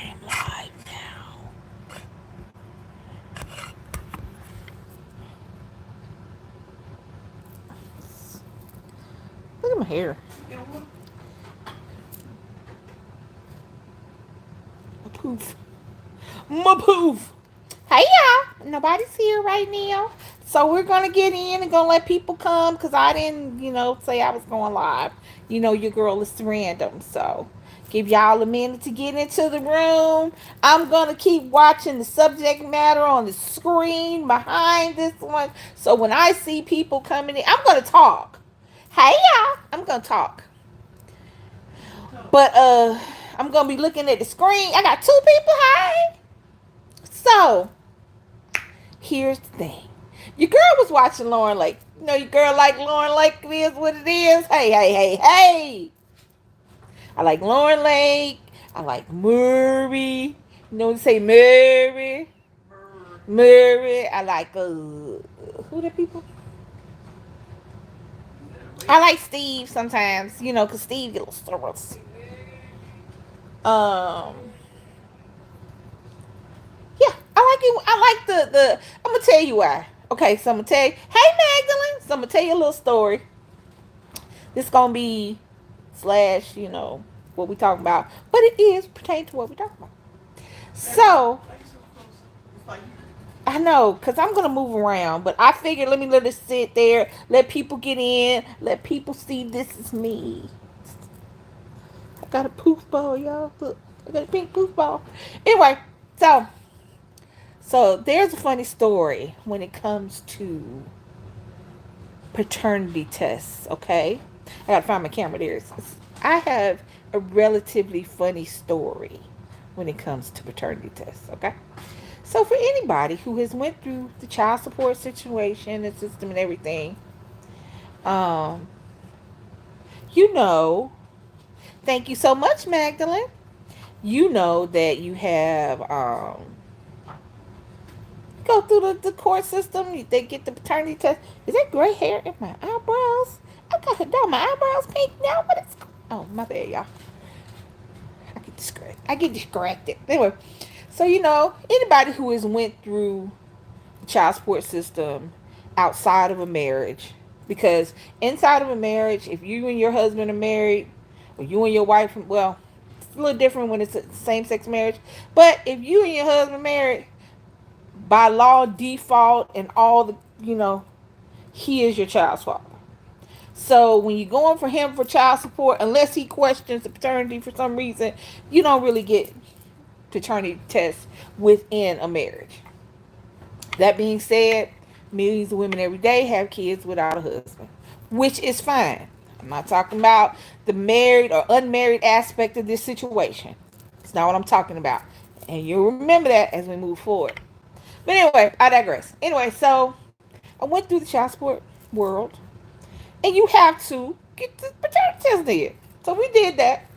I am live now. Look at my hair. My poof. My poof. Hey y'all. Nobody's here right now. So we're going to get in and going to let people come because I didn't, say I was going live. Your girl is random. So give y'all a minute to get into the room. I'm going to keep watching the subject matter on the screen behind this one. So when I see people coming in, I'm going to talk. Hey y'all. I'm going to talk. But I'm going to be looking at the screen. I got two people. Hi. So here's the thing. Your girl was watching Lauren Lake. Your girl like Lauren Lake. It is what it is. Hey, hey, hey, hey. I like Lauren Lake. I like Murray. You know what they say, Murray? Murray. I like, who the people? I like Steve sometimes, because Steve get a little stories. Yeah, I like it. I like the. I'm gonna tell you why. Okay, so I'm gonna tell you. Hey, Magdalene. So I'm gonna tell you a little story. This gonna be slash, what we talking about, but it is pertaining to what we talking about. So I know, cause I'm gonna move around, but I figured let me let it sit there, let people get in, let people see this is me. I got a poof ball, y'all. Look, I got a pink poof ball. Anyway, so there's a funny story when it comes to paternity tests. Okay, I gotta find my camera there. I have a relatively funny story when it comes to paternity tests. Okay, so for anybody who has went through the child support situation and system and everything, um, you know, thank you so much, Magdalene. You know that you have go through the court system. They get the paternity test. Is that gray hair in my eyebrows? I got it down. My eyebrows pink now. What is? Oh, my bad, y'all. I get distracted. Anyway, so anybody who has went through the child support system outside of a marriage, because inside of a marriage, if you and your husband are married, or you and your wife, well, it's a little different when it's a same-sex marriage. But if you and your husband are married, by law, default, and all the, he is your child's father. So when you're going for him for child support, unless he questions the paternity for some reason, you don't really get paternity tests within a marriage. That being said, millions of women every day have kids without a husband, which is fine. I'm not talking about the married or unmarried aspect of this situation. It's not what I'm talking about. And you'll remember that as we move forward. But anyway, I digress. Anyway, so I went through the child support world, and you have to get the paternity test did. So we did that.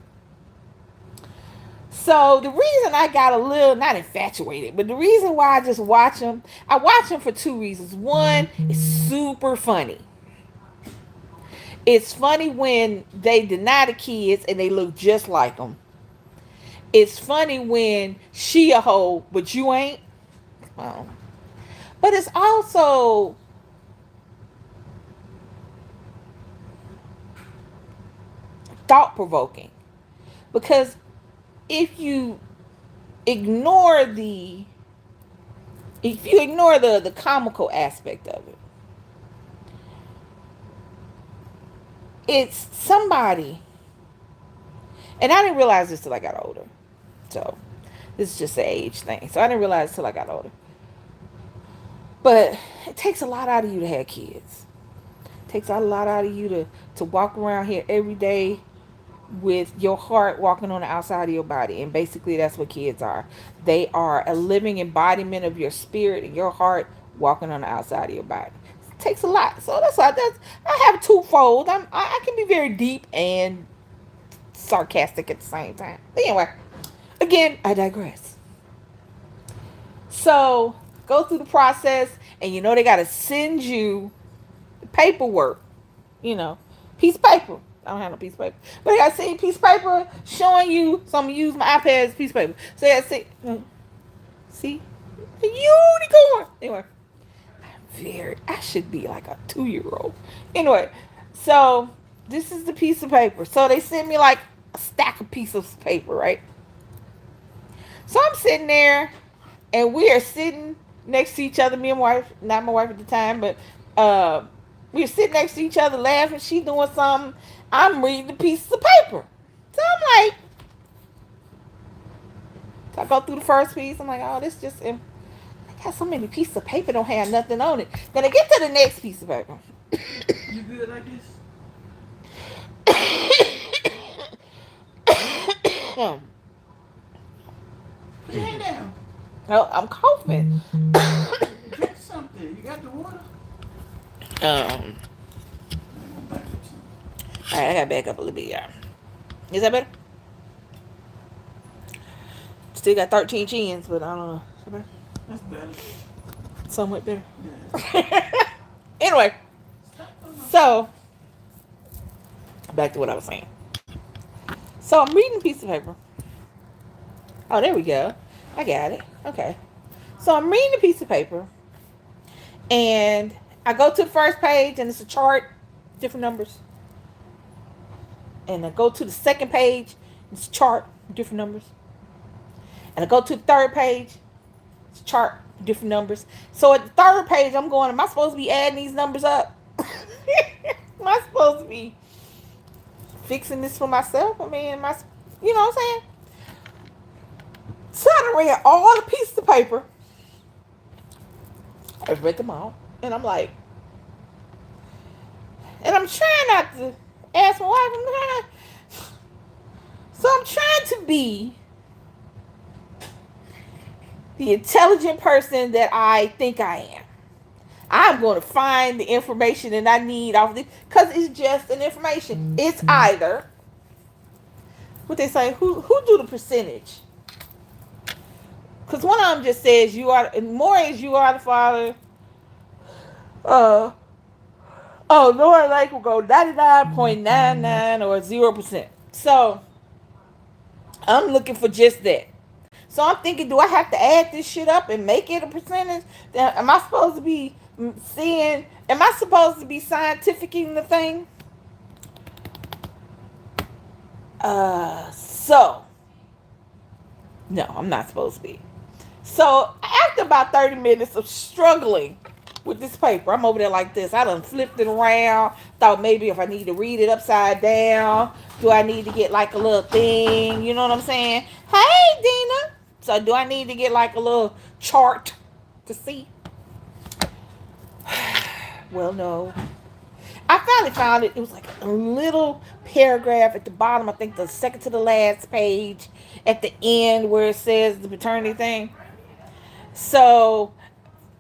So the reason I got a little not infatuated, but the reason why I just watch them, I watch them for two reasons. One, it's super funny. It's funny when they deny the kids and they look just like them. It's funny when she a hoe, but you ain't. Oh. But it's also thought provoking because if you ignore the the comical aspect of it, it's somebody, and I didn't realize this till I got older. So this is just an age thing. So I didn't realize till I got older. But it takes a lot out of you to have kids. It takes a lot out of you to walk around here every day with your heart walking on the outside of your body. And basically that's what kids are. They are a living embodiment of your spirit and your heart walking on the outside of your body. It takes a lot. So that's why I have twofold. I can be very deep and sarcastic at the same time. But anyway, again, I digress. So go through the process, and they got to send you the paperwork, piece of paper. I don't have no piece of paper. But I see a piece of paper showing you, so I'm gonna use my iPad as a piece of paper. So I see, a unicorn. Anyway, I should be like a 2 year old. Anyway, so this is the piece of paper. So they sent me like a stack of pieces of paper, right? So I'm sitting there, and we are sitting next to each other. Me and my wife, not my wife at the time, but we were sitting next to each other, laughing. She doing something. I'm reading the pieces of paper. So I'm like, so I go through the first piece. I'm like, oh, this just I got so many pieces of paper, don't have nothing on it. Then I get to the next piece of paper. You good like this? Put your hand down. No, I'm coughing. Drink something. You got the water? Um, all right, I gotta back up a little bit, y'all. Is that better? Still got 13 chins, but I don't know. Is that better? That's better. Somewhat better. Yeah. Anyway, so back to what I was saying. So I'm reading a piece of paper. Oh, there we go. I got it. Okay. So I'm reading a piece of paper, and I go to the first page, and it's a chart, different numbers. And I go to the second page, it's a chart, different numbers. And I go to the third page, it's a chart, different numbers. So at the third page, I'm going, am I supposed to be adding these numbers up? Am I supposed to be fixing this for myself? I mean, you know what I'm saying? So I read all the pieces of paper. I've read them all. And I'm like, and I'm trying not to ask my wife. So I'm trying to be the intelligent person that I think I am. I'm going to find the information that I need off this, because it's just an information. It's either what they say, who do the percentage? Because one of them just says you are, and more is you are the father. Lord Lake will go 99.99 or 0%. So I'm looking for just that. So I'm thinking, do I have to add this shit up and make it a percentage? Am I supposed to be seeing? Am I supposed to be scientificing the thing? So no, I'm not supposed to be. So after about 30 minutes of struggling with this paper, I'm over there like this. I done flipped it around. Thought maybe if I need to read it upside down, do I need to get like a little thing? You know what I'm saying? Hey, Dina. So do I need to get like a little chart to see? Well, no. I finally found it. It was like a little paragraph at the bottom. I think the second to the last page at the end where it says the paternity thing. So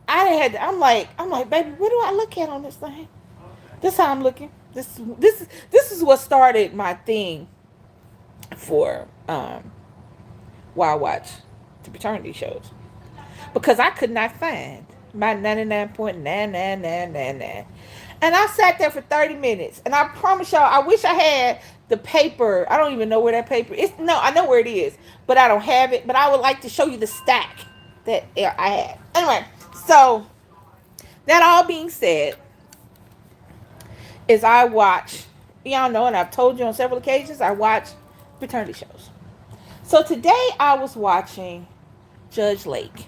I'm like, baby, what do I look at on this thing? This is how I'm looking. This is what started my thing for why I watch the paternity shows, because I could not find my 99.99999. And I sat there for 30 minutes, and I promise y'all, I wish I had the paper. I don't even know where that paper is. No, I know where it is, but I don't have it. But I would like to show you the stack that I had. Anyway, so that all being said, is I watch, y'all know, and I've told you on several occasions, I watch paternity shows. So today I was watching Judge Lake.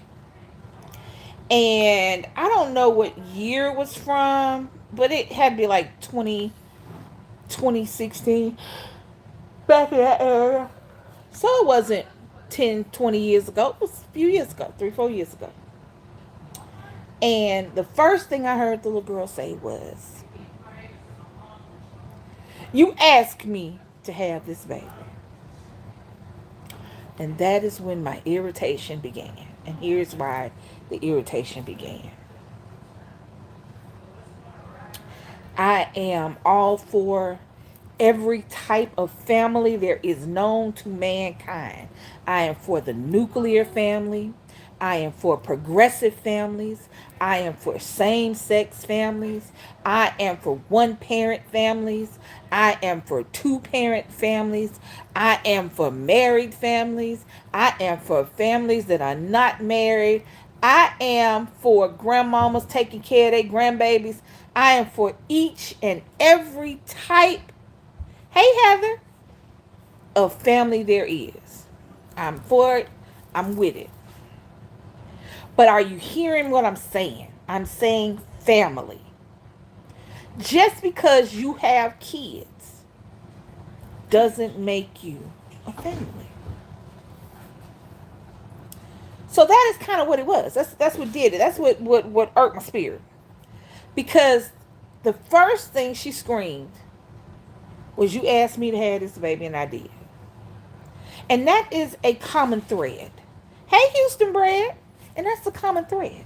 And I don't know what year it was from, but it had to be like 2016, back in that area. So it wasn't 10, 20 years ago. It was a few years ago, 3, 4 years ago. And the first thing I heard the little girl say was, you asked me to have this baby. And that is when my irritation began. And here's why the irritation began. I am all for every type of family there is known to mankind. I am for the nuclear family. I am for progressive families. I am for same sex families. I am for one parent families. I am for two parent families. I am for married families. I am for families that are not married. I am for grandmamas taking care of their grandbabies. I am for each and every type, hey Heather, of family there is. I'm for it. I'm with it. But are you hearing what I'm saying? I'm saying family. Just because you have kids doesn't make you a family. So that is kind of what it was. That's what did it. That's what irked my spirit. Because the first thing she screamed was, you asked me to have this baby and I did. And that is a common thread. Hey Houston Brad. And that's a common thread.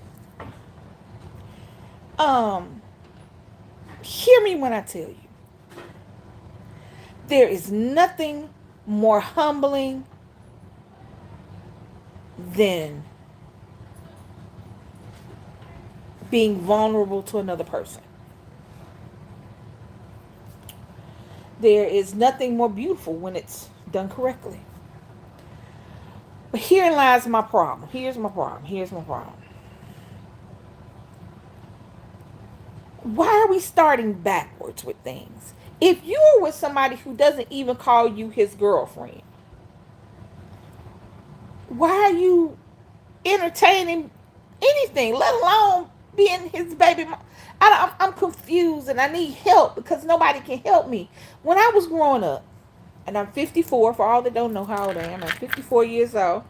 Um, Hear me when I tell you. There is nothing more humbling than being vulnerable to another person. There is nothing more beautiful when it's done correctly. But herein lies my problem. Here's my problem. Here's my problem. Why are we starting backwards with things? If you're with somebody who doesn't even call you his girlfriend, why are you entertaining anything, let alone being his baby mom? I'm confused and I need help because nobody can help me. When I was growing up, and I'm 54, for all that don't know how old I am, I'm 54 years old.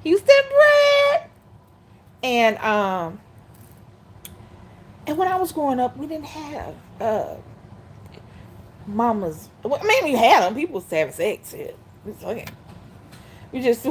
Houston Brad. And when I was growing up, we didn't have mamas. Well, maybe we had them. People was having sex. It's okay. We just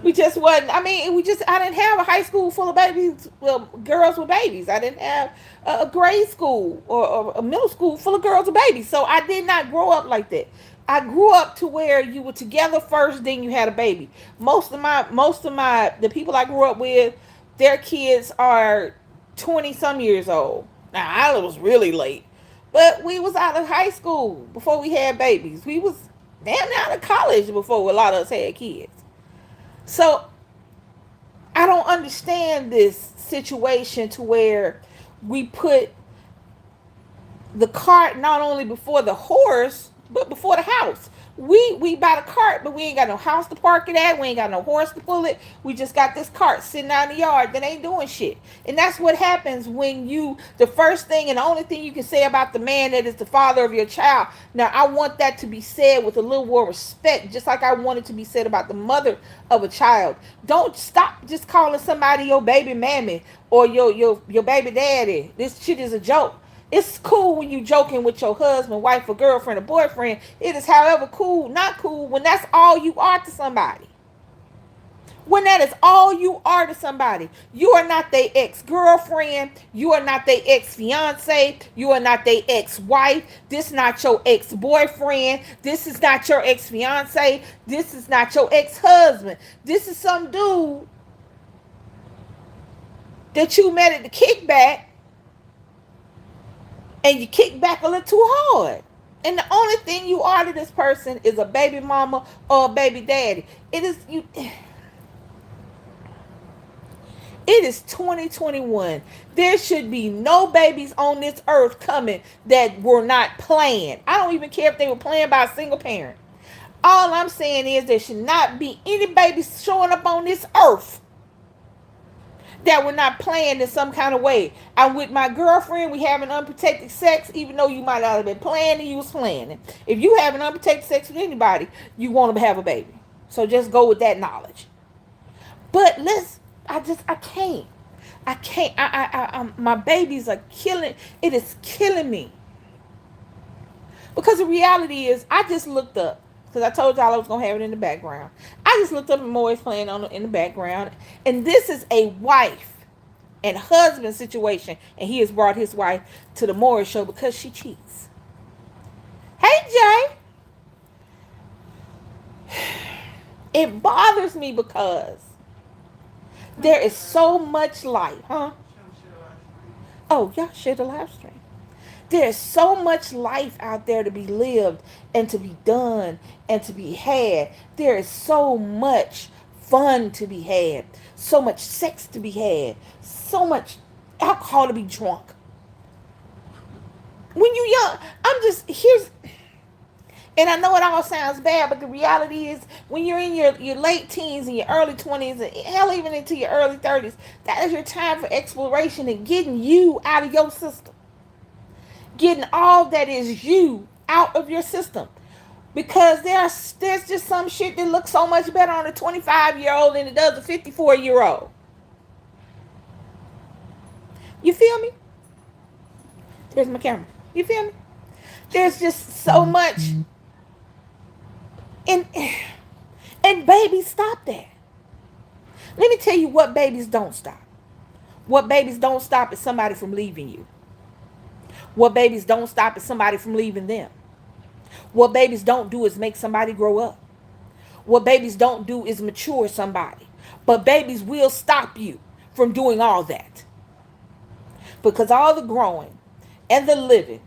we just wasn't. I mean, I didn't have a high school full of babies. Well, girls with babies. I didn't have a grade school or a middle school full of girls with babies. So I did not grow up like that. I grew up to where you were together first, then you had a baby. Most of my the people I grew up with, their kids are 20 some years old. Now I was really late, but we was out of high school before we had babies. We was damn near out of college before a lot of us had kids. So I don't understand this situation to where we put the cart not only before the horse, but before the house. We buy the cart, but we ain't got no house to park it at. We ain't got no horse to pull it. We just got this cart sitting out in the yard that ain't doing shit. And that's what happens when the first thing and the only thing you can say about the man that is the father of your child. Now, I want that to be said with a little more respect, just like I want it to be said about the mother of a child. Don't stop just calling somebody your baby mammy or your baby daddy. This shit is a joke. It's cool when you joking with your husband, wife, or girlfriend, or boyfriend. It is, however, cool, not cool when that's all you are to somebody. When that is all you are to somebody. You are not their ex-girlfriend. You are not their ex-fiance. You are not their ex-wife. This is not your ex-boyfriend. This is not your ex-fiance. This is not your ex-husband. This is some dude that you met at the kickback and you kick back a little too hard. And the only thing you are to this person is a baby mama or a baby daddy. It is 2021. There should be no babies on this earth coming that were not planned. I don't even care if they were planned by a single parent. All I'm saying is there should not be any babies showing up on this earth that were not planned in some kind of way. I'm with my girlfriend. We having unprotected sex, even though you might not have been planning. You was planning. If you having unprotected sex with anybody, you want to have a baby. So just go with that knowledge. But I can't. I can't. My babies are killing. It is killing me. Because the reality is, I just looked up. Because I told y'all I was going to have it in the background. I just looked up and Moy's playing in the background. And this is a wife and husband situation. And he has brought his wife to the Morris show because she cheats. Hey, Jay. It bothers me because There is so much life, huh? Oh, y'all share the live stream. There's so much life out there to be lived and to be done and to be had. There is so much fun to be had, so much sex to be had, so much alcohol to be drunk. When you young, I'm just here's and I know it all sounds bad, but the reality is when you're in your late teens and your early 20s and hell even into your early 30s, that is your time for exploration and getting you out of your system. Getting all that is you out of your system. Because there's just some shit that looks so much better on a 25-year-old than it does a 54-year-old. You feel me? There's my camera. You feel me? There's just so much. And and babies stop that. Let me tell you what babies don't stop. What babies don't stop is somebody from leaving you. What babies don't stop is somebody from leaving them. What babies don't do is make somebody grow up. What babies don't do is mature somebody. But babies will stop you from doing all that. Because all the growing and the living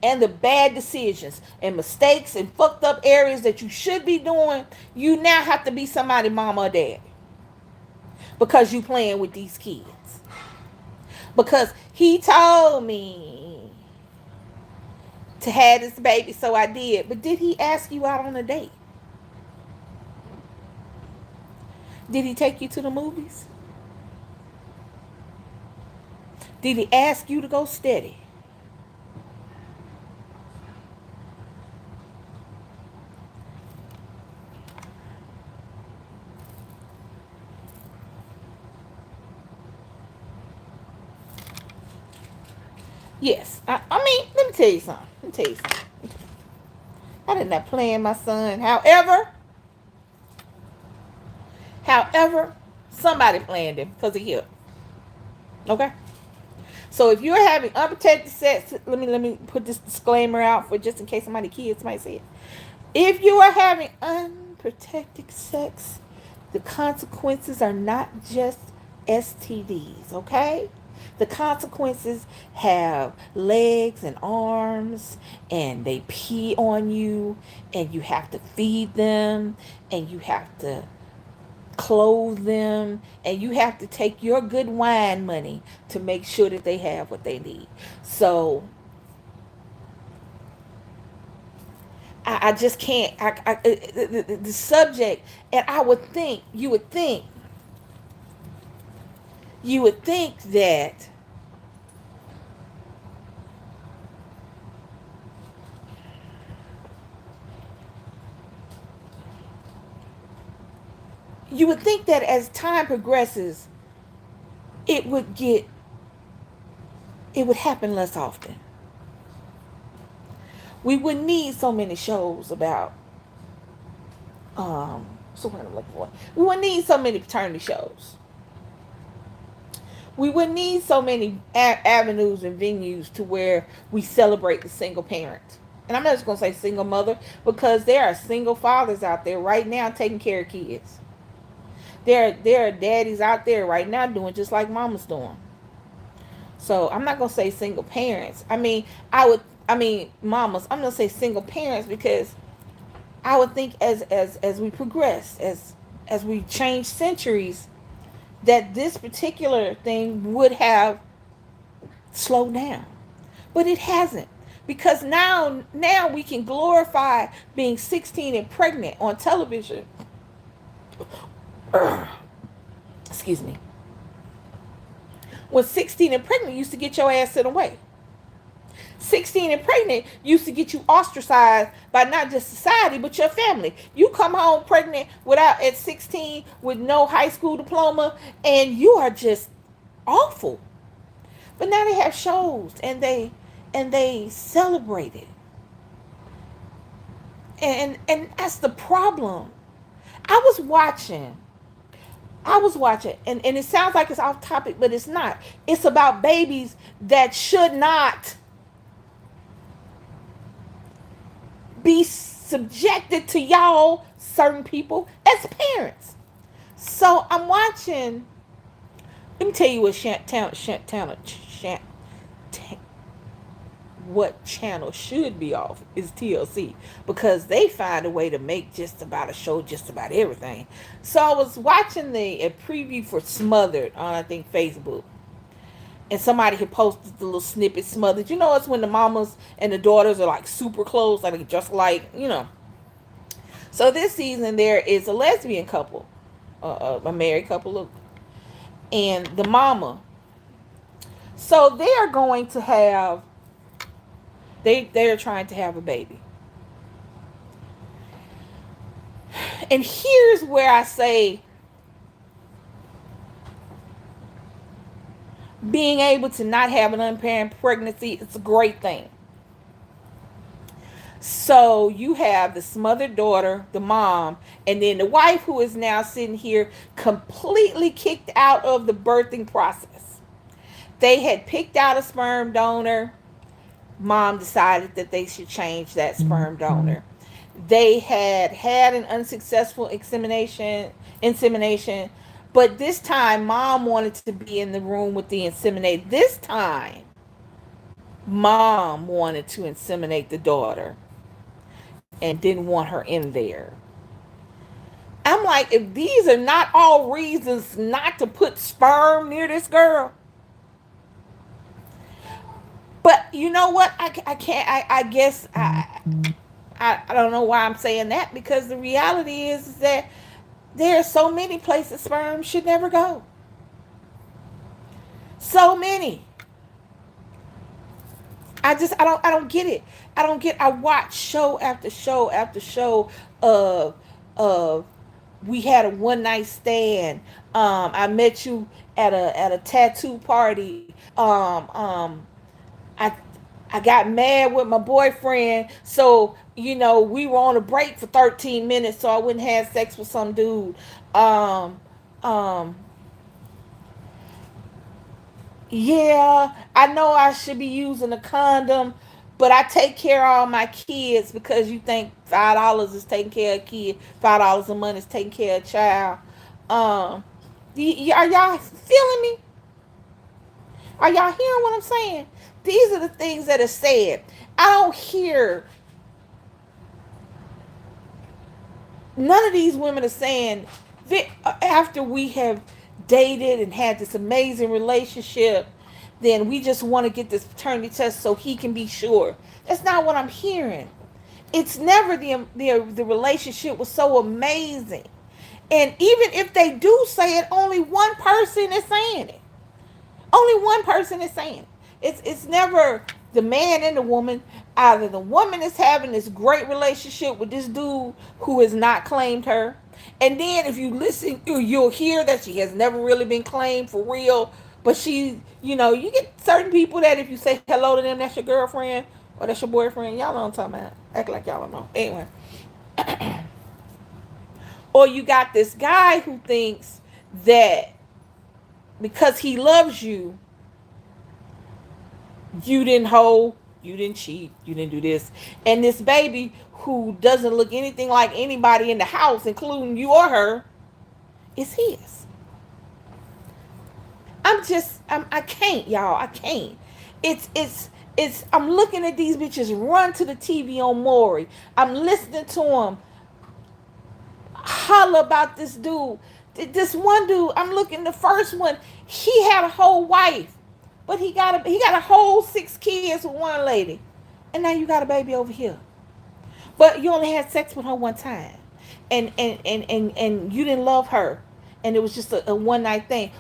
and the bad decisions and mistakes and fucked up areas that you should be doing, you now have to be somebody mama or dad. Because you playing with these kids. Because he told me to have this baby, so I did. But did he ask you out on a date? Did he take you to the movies? Did he ask you to go steady? Yes. I mean, let me tell you something. Let me tell you something. I did not plan my son. However, somebody planned him because of him. Okay? So if you're having unprotected sex, let me put this disclaimer out for just in case somebody kids might see it. If you are having unprotected sex, the consequences are not just STDs, okay? The consequences have legs and arms, and they pee on you, and you have to feed them, and you have to clothe them, and you have to take your good wine money to make sure that they have what they need. So I just can't. The subject, and you would think that as time progresses, it would get it would happen less often. We wouldn't need so many shows about so what I'm looking for. We wouldn't need so many paternity shows. We wouldn't need so many avenues and venues to where we celebrate the single parent. And I'm not just going to say single mother because there are single fathers out there right now taking care of kids. There are daddies out there right now doing just like mama's doing. So I'm not going to say single parents. I mean mamas. I'm going to say single parents because I would think as we progress, as we change centuries, that this particular thing would have slowed down. But it hasn't. Because now we can glorify being 16 and pregnant on television. Excuse me. When 16 and pregnant used to get your ass sent away. 16 and pregnant used to get you ostracized by not just society but your family. You come home pregnant at 16 with no high school diploma and you are just awful. But now they have shows and they celebrate it. And that's the problem. I was watching and it sounds like it's off topic, but it's not. It's about babies that should not be subjected to y'all certain people as parents. So I'm watching Let me tell you what what channel should be off is TLC, because they find a way to make just about a show just about everything. So I was watching a preview for Smothered on, I think, Facebook, and somebody had posted the little snippet. Smothered, you know, it's when the mamas and the daughters are like super close, like just like, you know. So this season there is a lesbian couple, a married couple, and the mama. So they are going to have, they're trying to have a baby. And here's where I say being able to not have an unplanned pregnancy is a great thing. So you have the smothered daughter, the mom, and then the wife, who is now sitting here completely kicked out of the birthing process. They had picked out a sperm donor. Mom decided that they should change that sperm donor. They had an unsuccessful insemination, but this time mom wanted to be in the room with the inseminator. This time mom wanted to inseminate the daughter and didn't want her in there. I'm like, if these are not all reasons not to put sperm near this girl. But you know what? I can't. I guess I don't know why I'm saying that, because the reality is that there are so many places sperm should never go. So many. I don't get it. I watch show after show after show of of we had a one night stand. I met you at a tattoo party. I I got mad with my boyfriend, so we were on a break for 13 minutes, so I wouldn't have sex with some dude. Um, um, yeah, I know I should be using a condom, but I take care of all my kids because you think $5 is taking care of a kid, $5 a month is taking care of a child. Um, are y'all feeling me? Are y'all hearing what I'm saying? These are the things that are said. I don't hear none of these women are saying after we have dated and had this amazing relationship, then we just want to get this paternity test so he can be sure. That's not what I'm hearing. It's never the relationship was so amazing. And even if they do say it, only one person is saying it. Only one person is saying it's never the man and the woman. Either the woman is having this great relationship with this dude who has not claimed her, and then if you listen, you'll hear that she has never really been claimed for real. But you get certain people that if you say hello to them, that's your girlfriend or that's your boyfriend. Y'all know what I'm talking about. Act like y'all don't know. Anyway, or you got this guy who thinks that because he loves you, you didn't hold, you didn't cheat, you didn't do this. And this baby who doesn't look anything like anybody in the house, including you or her, is his. I can't, y'all. I can't. I'm looking at these bitches run to the TV on Maury. I'm listening to them holler about this dude. This one dude, I'm looking, the first one, he had a whole wife, but he got a whole 6 kids with one lady, and now you got a baby over here. But you only had sex with her one time, and you didn't love her, and it was just a one night thing.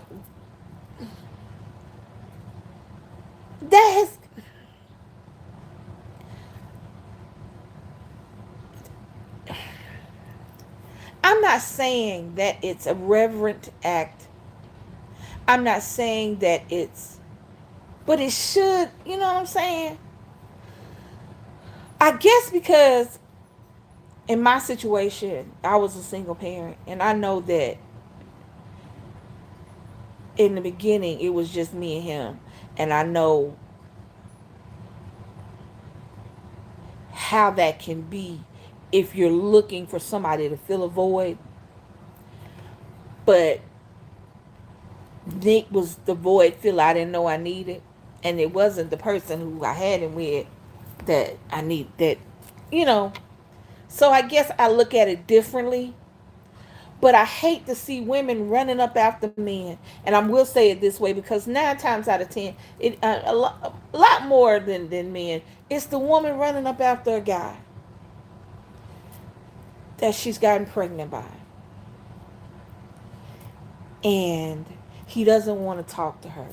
That has I'm not saying that it's a reverent act. I'm not saying that but it should, you know what I'm saying? I guess because in my situation, I was a single parent, and I know that in the beginning it was just me and him, and I know how that can be if you're looking for somebody to fill a void. But Nick was the void filler I didn't know I needed, and it wasn't the person who I had him with that I need. That, you know. So I guess I look at it differently. But I hate to see women running up after men, and I will say it this way because 9 times out of 10, a lot more than men, it's the woman running up after a guy that she's gotten pregnant by, and he doesn't want to talk to her,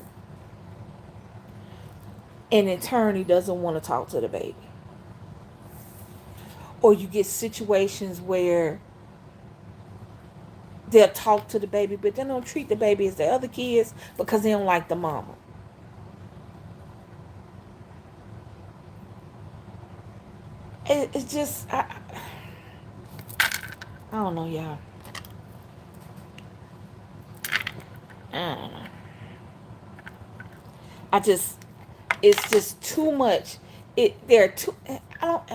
and in turn, he doesn't want to talk to the baby. Or you get situations where they'll talk to the baby, but they don't treat the baby as the other kids because they don't like the mama. It's just, I don't know, y'all. I don't know. I just, it's just too much. They're too. I don't.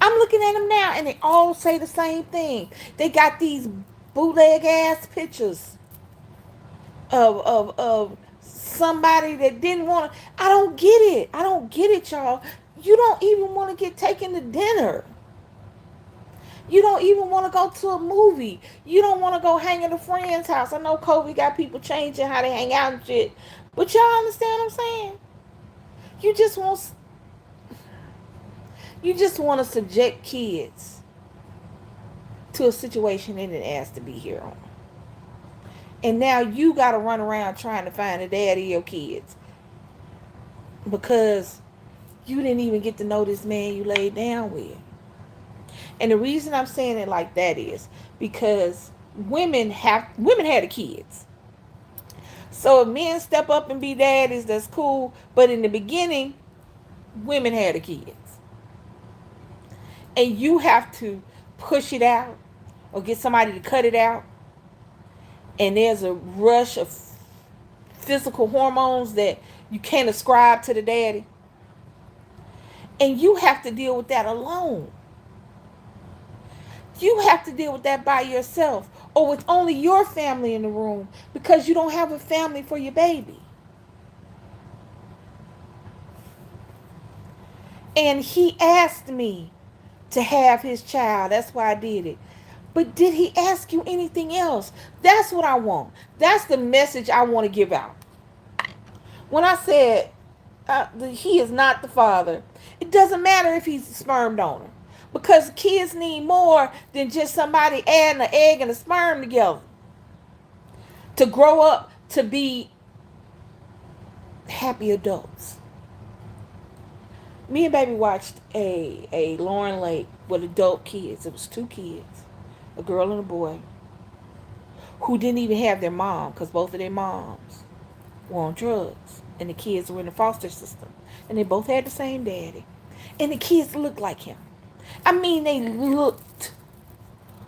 I'm looking at them now, and they all say the same thing. They got these bootleg ass pictures of somebody that didn't want to. I don't get it. I don't get it, y'all. You don't even want to get taken to dinner. You don't even want to go to a movie. You don't want to go hang at a friend's house. I know COVID got people changing how they hang out and shit. But y'all understand what I'm saying? You just want you just want to subject kids to a situation they didn't ask to be here on. And now you got to run around trying to find the daddy of your kids because you didn't even get to know this man you laid down with. And the reason I'm saying it like that is because women had the kids. So if men step up and be daddies, that's cool. But in the beginning, women had the kids. And you have to push it out or get somebody to cut it out. And there's a rush of physical hormones that you can't ascribe to the daddy. And you have to deal with that alone. You have to deal with that by yourself or with only your family in the room because you don't have a family for your baby. And he asked me to have his child. That's why I did it. But did he ask you anything else? That's what I want. That's the message I want to give out. When I said he is not the father, it doesn't matter if he's a sperm donor. Because kids need more than just somebody adding an egg and a sperm together to grow up to be happy adults. Me and baby watched a Lauren Lake with adult kids. It was 2 kids, a girl and a boy, who didn't even have their mom because both of their moms were on drugs. And the kids were in the foster system. And they both had the same daddy. And the kids looked like him. I mean, they looked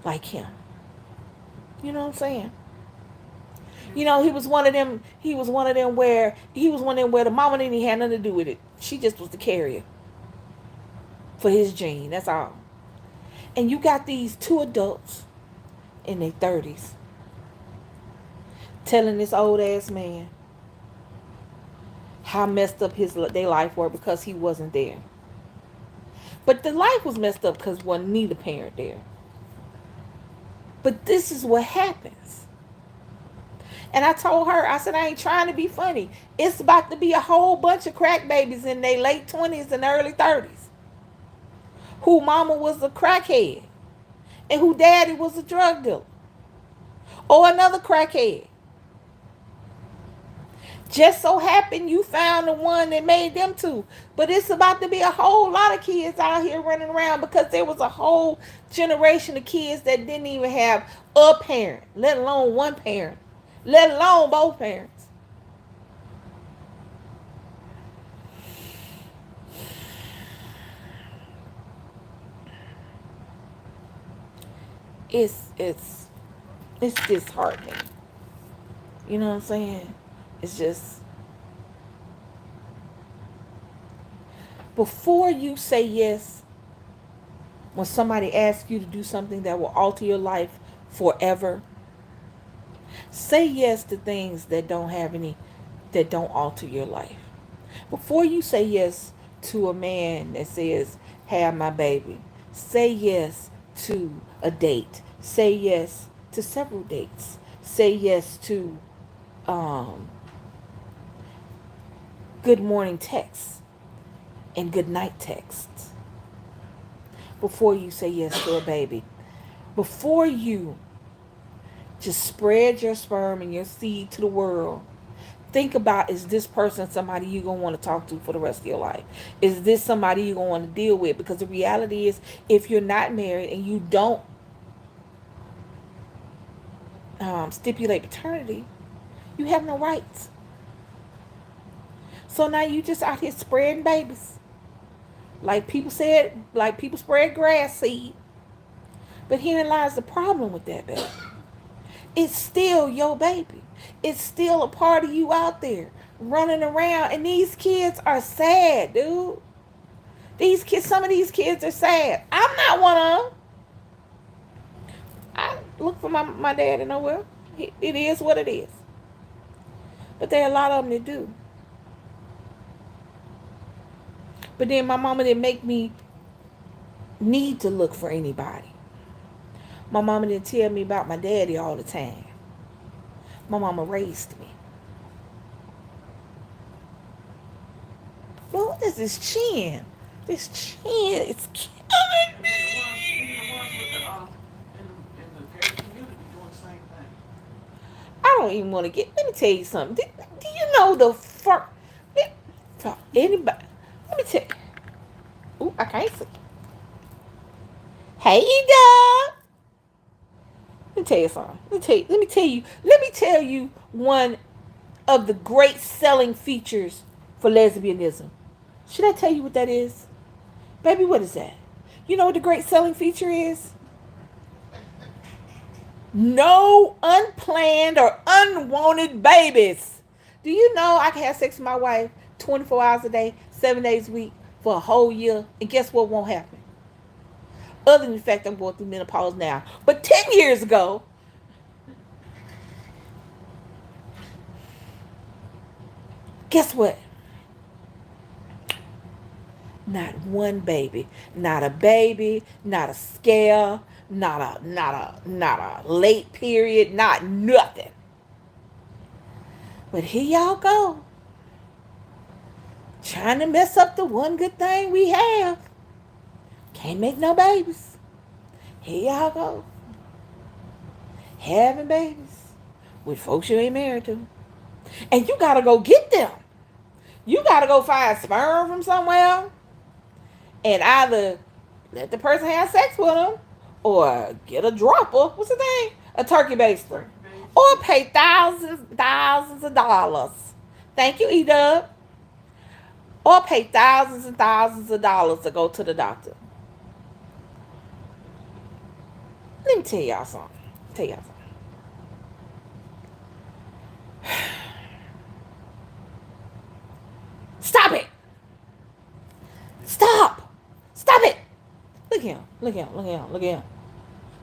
like him. You know what I'm saying? You know, he was one of them where the mama didn't even have nothing to do with it. She just was the carrier for his gene. That's all. And you got these 2 adults in their 30s telling this old ass man how messed up their life were because he wasn't there. But the life was messed up because wasn't neither parent there. But this is what happens. And I told her, I said, I ain't trying to be funny. It's about to be a whole bunch of crack babies in their late 20s and early 30s who mama was a crackhead and who daddy was a drug dealer or another crackhead. Just so happened you found the one that made them 2. But it's about to be a whole lot of kids out here running around because there was a whole generation of kids that didn't even have a parent, let alone one parent, let alone both parents. It's it's disheartening. You know what I'm saying? It's just before you say yes, when somebody asks you to do something that will alter your life forever, Say yes to things that don't alter your life. Before you say yes to a man that says, have my baby, say yes to a date. Say yes to several dates. Say yes to um, good morning texts and good night texts before you say yes to a baby. Before you just spread your sperm and your seed to the world, think about, is this person somebody you're going to want to talk to for the rest of your life? Is this somebody you're going to want to deal with? Because the reality is, if you're not married and you don't stipulate paternity, you have no rights. So now you just out here spreading babies. Like people spread grass seed. But herein lies the problem with that baby. It's still your baby. It's still a part of you out there running around. And these kids are sad, dude. These kids, some of these kids are sad. I'm not one of them. I look for my dad and oh well. It is what it is. But there are a lot of them that do. But then my mama didn't make me need to look for anybody. My mama didn't tell me about my daddy all the time. My mama raised me. Well, what is this chin? This chin is killing Even the ones with me. in the gay community doing the same thing. I don't even want to get. Let me tell you something. Do you know the first? For anybody, let me tell you. Ooh, I can't see. Hey, dog. Let me tell you something. Let me tell you one of the great selling features for lesbianism. Should I tell you what that is? Baby, what is that? You know what the great selling feature is? No unplanned or unwanted babies. Do you know I can have sex with my wife 24 hours a day, 7 days a week for a whole year, and guess what won't happen? Other than the fact I'm going through menopause now. But 10 years ago, guess what? Not one baby. Not a baby, not a scare, not a late period, not nothing. But here y'all go. Trying to mess up the one good thing we have. Can't make no babies. Here y'all go. Having babies with folks you ain't married to. And you gotta go get them. You gotta go find sperm from somewhere and either let the person have sex with them or get a dropper. What's the name? A turkey baster. Turkey Or base. pay thousands of dollars. Thank you, E-Dub. Or pay thousands and thousands of dollars to go to the doctor. Let me tell y'all something. Tell y'all something. Stop it! Stop! Stop it! Look at him. Look at him. Look at him. Look at him.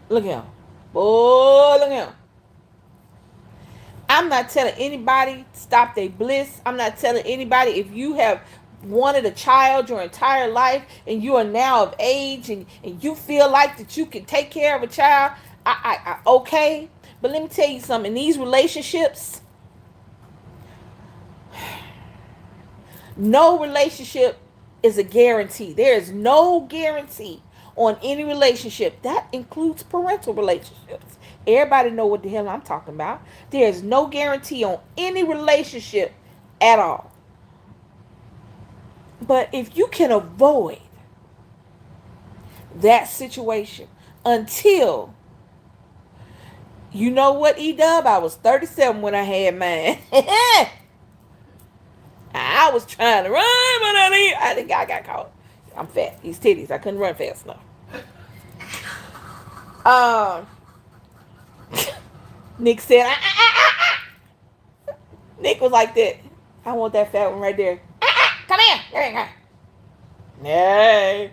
Look at him. Boy, look at him. I'm not telling anybody stop their bliss. I'm not telling anybody if you have wanted a child your entire life and you are now of age and you feel like that you can take care of a child. Okay. But let me tell you something. In these relationships, no relationship is a guarantee. There is no guarantee on any relationship. That includes parental relationships. Everybody know what the hell I'm talking about. There is no guarantee on any relationship at all. But if you can avoid that situation until you know what, E-Dub, I was 37 when I had mine. I was trying to run, but I think I got caught. I'm fat. These titties. I couldn't run fast enough. Um, Nick said, Nick was like that. I want that fat one right there. Come here. There you go. Nay.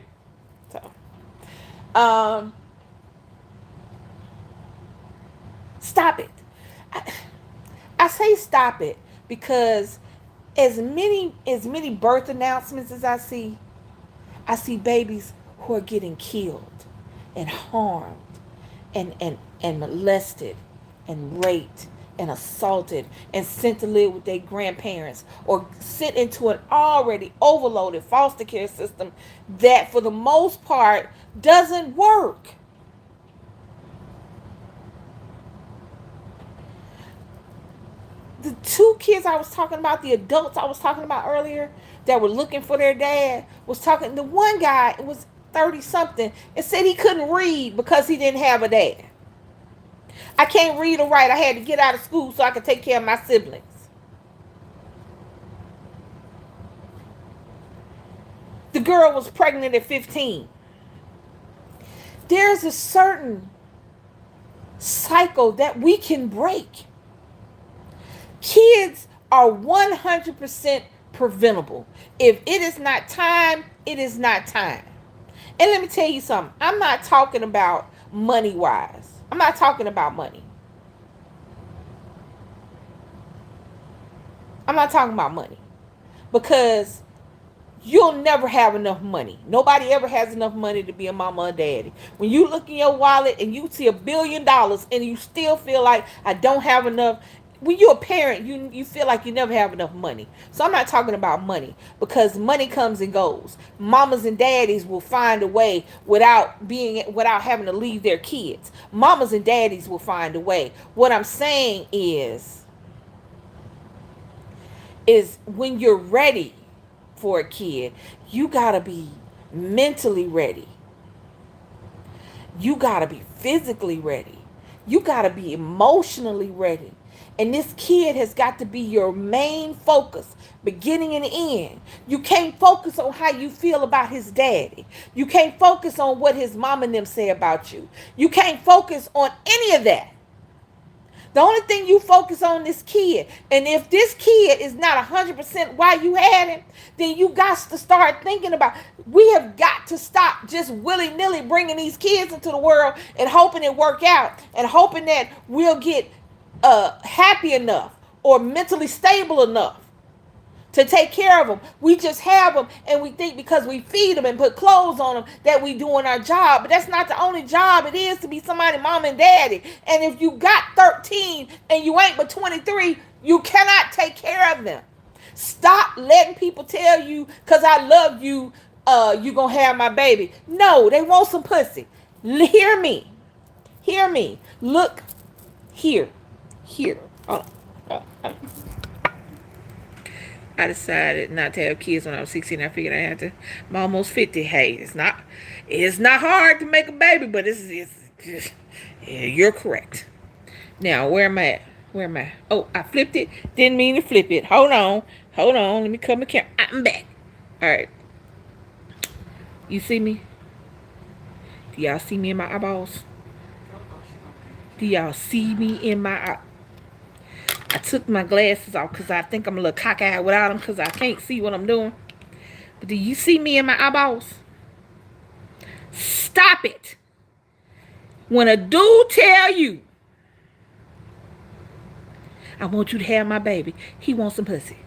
So, um, stop it. I say stop it because as many birth announcements as I see babies who are getting killed and harmed and molested and raped and assaulted and sent to live with their grandparents or sent into an already overloaded foster care system that for the most part doesn't work. The two kids I was talking about, the adults I was talking about earlier that were looking for their dad, was talking. The one guy was 30 something and said he couldn't read because he didn't have a dad. I can't read or write. I had to get out of school so I could take care of my siblings. The girl was pregnant at 15. There's a certain cycle that we can break. Kids are 100% preventable. If it is not time, it is not time. And let me tell you something. I'm not talking about money wise. I'm not talking about money. I'm not talking about money. Because you'll never have enough money. Nobody ever has enough money to be a mama or daddy. When you look in your wallet and you see $1 billion and you still feel like I don't have enough, when you're a parent, you feel like you never have enough money. So I'm not talking about money because money comes and goes. Mamas and daddies will find a way without having to leave their kids. Mamas and daddies will find a way. What I'm saying is when you're ready for a kid, you gotta be mentally ready. You gotta be physically ready. You gotta be emotionally ready. And this kid has got to be your main focus, beginning and end. You can't focus on how you feel about his daddy. You can't focus on what his mom and them say about you. You can't focus on any of that. The only thing you focus on is kid. And if this kid is not 100% why you had him, then you got to start thinking about, we have got to stop just willy-nilly bringing these kids into the world and hoping it work out and hoping that we'll get happy enough or mentally stable enough to take care of them. We just have them and we think because we feed them and put clothes on them that we doing our job. But that's not the only job it is to be somebody's mom and daddy. And if you got 13 and you ain't but 23, you cannot take care of them. Stop letting people tell you because I love you, you gonna have my baby. No, they want some pussy. Hear me. Hear me. Look here. Here. I decided not to have kids when I was 16. I figured I had to. I'm almost 50. Hey, it's not hard to make a baby, but it's just, yeah, you're correct. Now, where am I at? Where am I? Oh, I flipped it. Didn't mean to flip it. Hold on. Hold on. Let me cut my camera. I'm back. All right. You see me? Do y'all see me in my eyeballs? Do y'all see me in my eye? I took my glasses off because I think I'm a little cockeyed without them because I can't see what I'm doing. But do you see me in my eyeballs? Stop it. When a dude tell you, I want you to have my baby, he wants some pussy.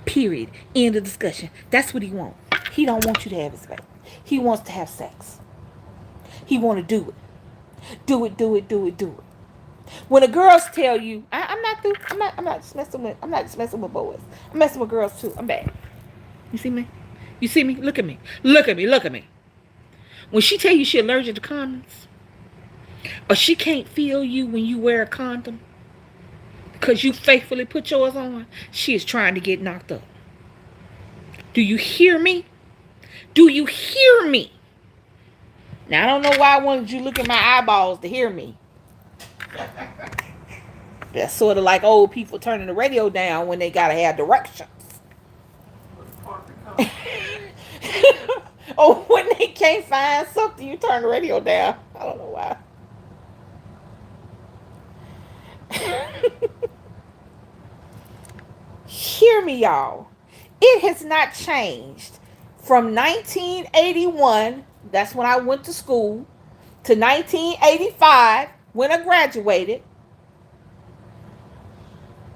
Period. End of discussion. That's what he wants. He don't want you to have his baby. He wants to have sex. He want to do it. Do it, do it, do it, do it. When the girls tell you, I'm not through. I'm not just messing with boys. I'm messing with girls too. I'm bad. You see me? You see me? Look at me. Look at me. Look at me. When she tell you she allergic to condoms, or she can't feel you when you wear a condom because you faithfully put yours on, she is trying to get knocked up. Do you hear me? Do you hear me? Now, I don't know why I wanted you to look at my eyeballs to hear me. That's sort of like old people turning the radio down when they gotta have directions. Or when they can't find something, you turn the radio down. I don't know why. Hear me, y'all. It has not changed from 1981, that's when I went to school, to 1985, when I graduated.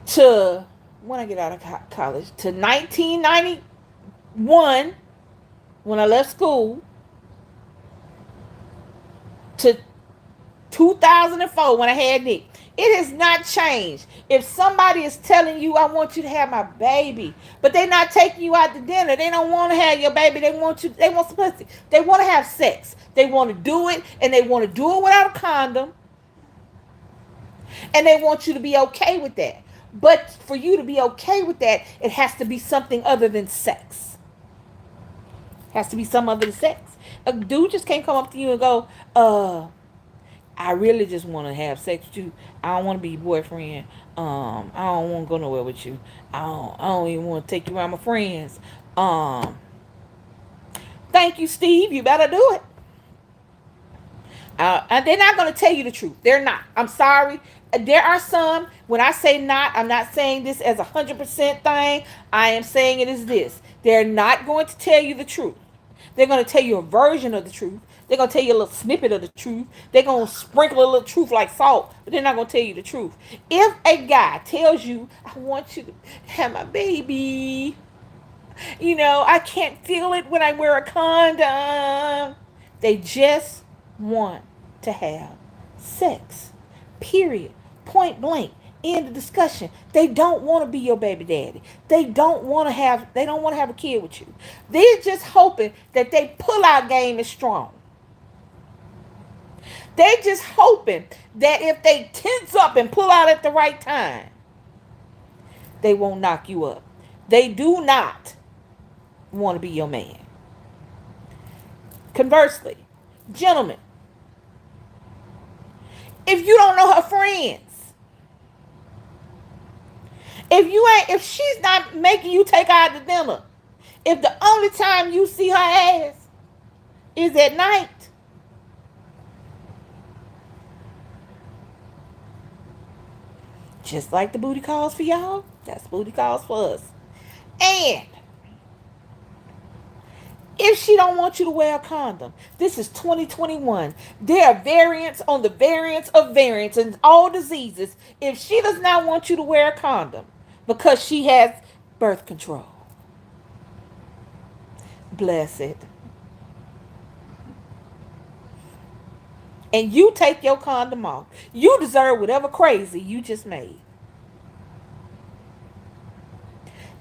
to when I get out of college to 1991 when I left school to 2004 when I had Nick. It has not changed. If somebody is telling you, I want you to have my baby, but they're not taking you out to dinner, they don't want to have your baby, they want simplicity. They want to have sex. They want to do it, and they want to do it without a condom, and they want you to be okay with that. But for you to be okay with that, it has to be something other than sex. It has to be some other than sex. A dude just can't come up to you and go, I really just want to have sex with you. I don't want to be your boyfriend. I don't want to go nowhere with you. I don't even want to take you around my friends. Um, Thank you, Steve. You better do it. And they're not going to tell you the truth. They're not. I'm sorry. There are some. When I say not, I'm not saying this as 100% thing. I am saying it as this. They're not going to tell you the truth. They're going to tell you a version of the truth. They're going to tell you a little snippet of the truth. They're going to sprinkle a little truth like salt, but they're not going to tell you the truth. If a guy tells you, I want you to have my baby, I can't feel it when I wear a condom. They just want to have sex. Period. Point blank. End of discussion. They don't want to be your baby daddy. They don't want to have a kid with you. They're just hoping that they pull out game is strong. They just hoping that if they tense up and pull out at the right time, they won't knock you up. They do not want to be your man. Conversely, gentlemen, if you don't know her friends, if she's not making you take her out to dinner, if the only time you see her ass is at night, just like the booty calls for y'all, that's booty calls for us. And if she don't want you to wear a condom, this is 2021. There are variants on the variants of variants and all diseases. If she does not want you to wear a condom because she has birth control, bless it. And you take your condom off, you deserve whatever crazy you just made.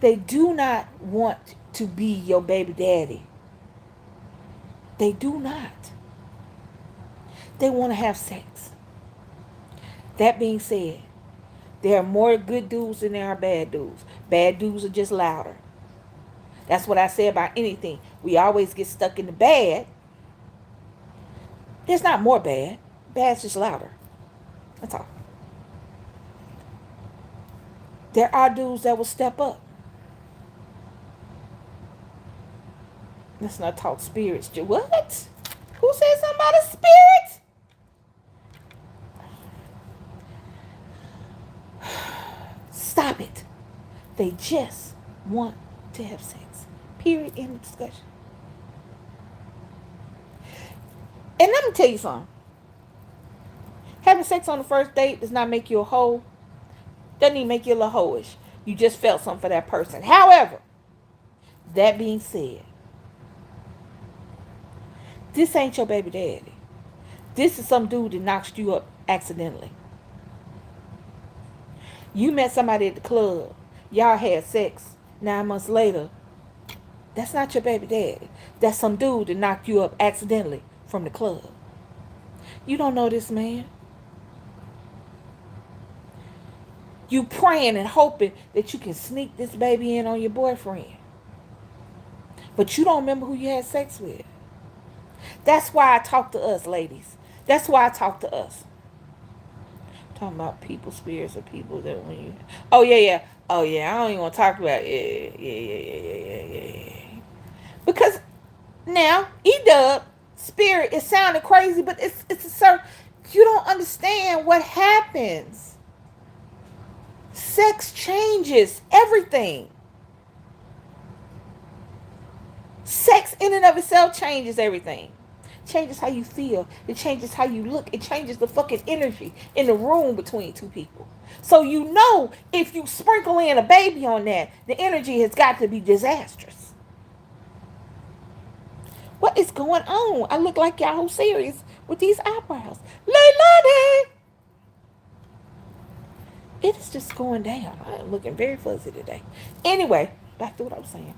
They do not want to be your baby daddy. They do not. They want to have sex. That being said, there are more good dudes than there are bad dudes. Bad dudes are just louder. That's what I say about anything. We always get stuck in the bad. There's not more bad. Bad's just louder. That's all. There are dudes that will step up. Let's not talk spirits. What? Who said something about a spirit? Stop it. They just want to have sex. Period. End of discussion. And let me tell you something. Having sex on the first date does not make you a hoe. Doesn't even make you a little hoish. You just felt something for that person. However, that being said, this ain't your baby daddy. This is some dude that knocks you up accidentally. You met somebody at the club. Y'all had sex 9 months later. That's not your baby daddy. That's some dude that knocked you up accidentally from the club. You don't know this man. You praying and hoping that you can sneak this baby in on your boyfriend. But you don't remember who you had sex with. That's why I talk to us, ladies. That's why I talk to us. Talking about people, spirits, or people that when you. Oh yeah, yeah. Oh yeah. I don't even want to talk about it. Yeah. Because now, E-Dub, spirit, it sounded crazy, but it's a certain. You don't understand what happens. Sex changes everything. Sex in and of itself changes everything. changes how you feel. It changes how you look. It changes the fucking energy in the room between two people. So you know if you sprinkle in a baby on that, the energy has got to be disastrous. What is going on? I look like y'all serious with these eyebrows. Lady! It is just going down. I'm looking very fuzzy today. Anyway, back to what I was saying.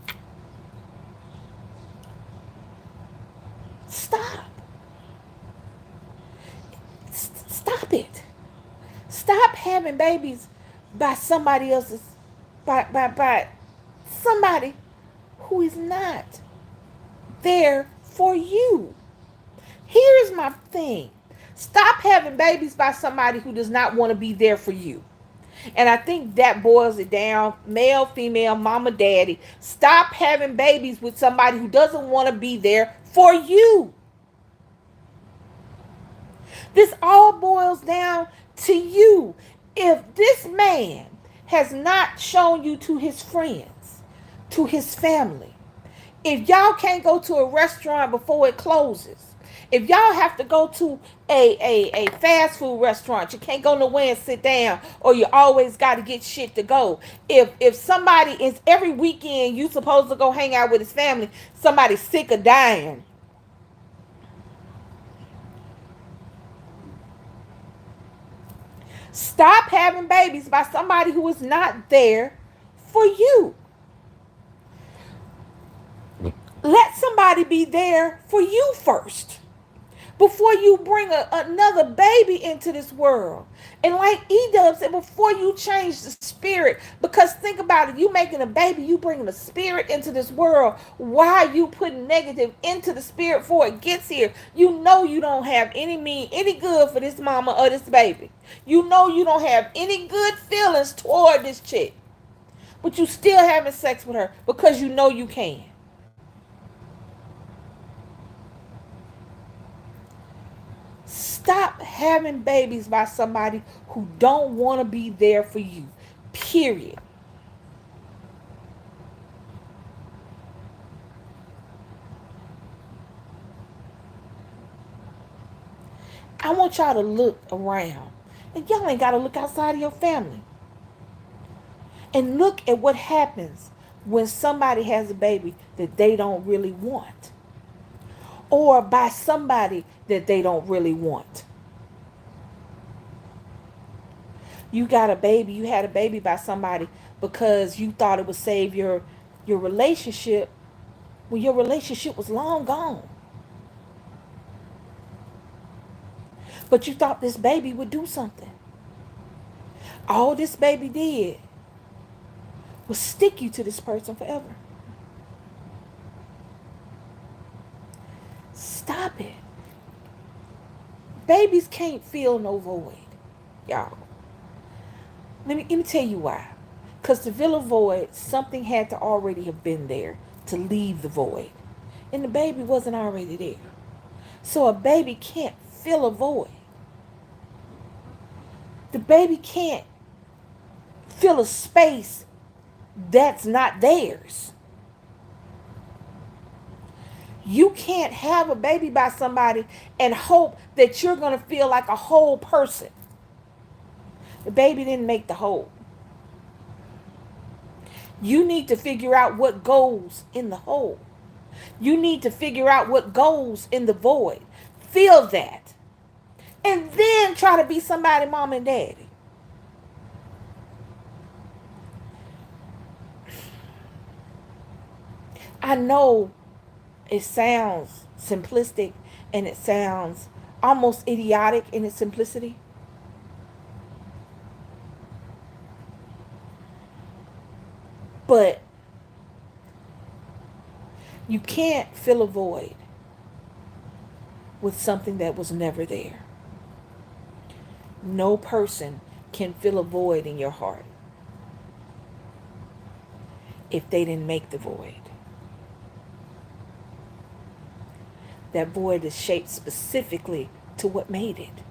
Stop. Stop it. Stop having babies by somebody else's, by somebody who is not there for you. Here's my thing. Stop having babies by somebody who does not want to be there for you. And I think that boils it down. Male, female, mama, daddy. Stop having babies with somebody who doesn't want to be there for you. This all boils down to you. If this man has not shown you to his friends, to his family, if y'all can't go to a restaurant before it closes, if y'all have to go to a fast food restaurant, you can't go nowhere and sit down, or you always got to get shit to go. If somebody is every weekend you supposed to go hang out with his family, somebody's sick or dying. Stop having babies by somebody who is not there for you. Let somebody be there for you first before you bring another baby into this world. And like E-Dub said, before you change the spirit, because think about it, you making a baby, you bringing a spirit into this world. Why are you putting negative into the spirit before it gets here? You know you don't have any good for this mama or this baby. You know you don't have any good feelings toward this chick. But you still having sex with her because you know you can. Stop having babies by somebody who don't want to be there for you. Period. I want y'all to look around. And y'all ain't got to look outside of your family. And look at what happens when somebody has a baby that they don't really want. Or by somebody that they don't really want. You had a baby by somebody because you thought it would save your relationship when your relationship was long gone. But you thought this baby would do something. All this baby did was stick you to this person forever. Stop it. Babies can't fill no void, y'all. Let me tell you why. Because to fill a void, something had to already have been there to leave the void. And the baby wasn't already there. So a baby can't fill a void. The baby can't fill a space that's not theirs. You can't have a baby by somebody and hope that you're going to feel like a whole person. The baby didn't make the whole. You need to figure out what goes in the hole. You need to figure out what goes in the void. Feel that. And then try to be somebody, mom and daddy. I know it sounds simplistic and it sounds almost idiotic in its simplicity. But you can't fill a void with something that was never there. No person can fill a void in your heart if they didn't make the void. That void is shaped specifically to what made it.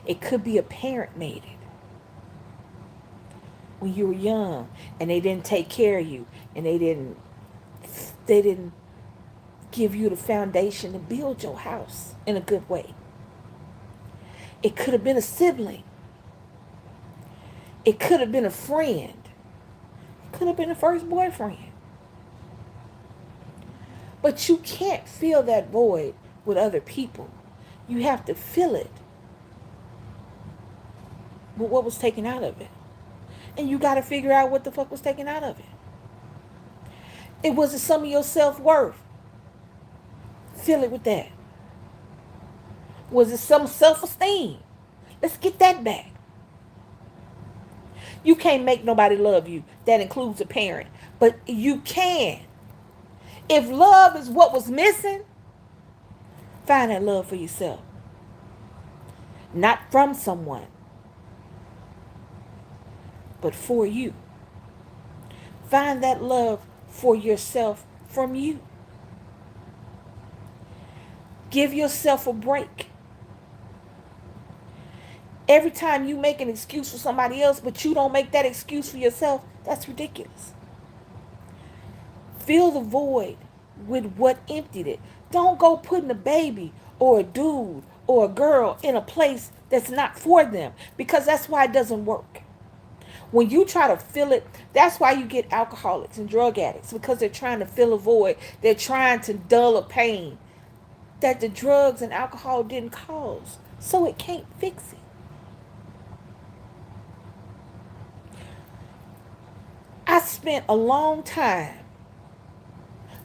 It could be a parent made it. When you were young and they didn't take care of you and they didn't give you the foundation to build your house in a good way. It could have been a sibling. It could have been a friend. It could have been a first boyfriend. But you can't fill that void with other people. You have to fill it with what was taken out of it. And you got to figure out what the fuck was taken out of it. It wasn't some of your self-worth. Fill it with that. Was it some self-esteem? Let's get that back. You can't make nobody love you. That includes a parent. But you can. If love is what was missing, find that love for yourself. Not from someone, but for you. Find that love for yourself from you. Give yourself a break. Every time you make an excuse for somebody else, but you don't make that excuse for yourself, that's ridiculous. Fill the void with what emptied it. Don't go putting a baby or a dude or a girl in a place that's not for them, because that's why it doesn't work. When you try to fill it, that's why you get alcoholics and drug addicts, because they're trying to fill a void. They're trying to dull a pain that the drugs and alcohol didn't cause, so it can't fix it. I spent a long time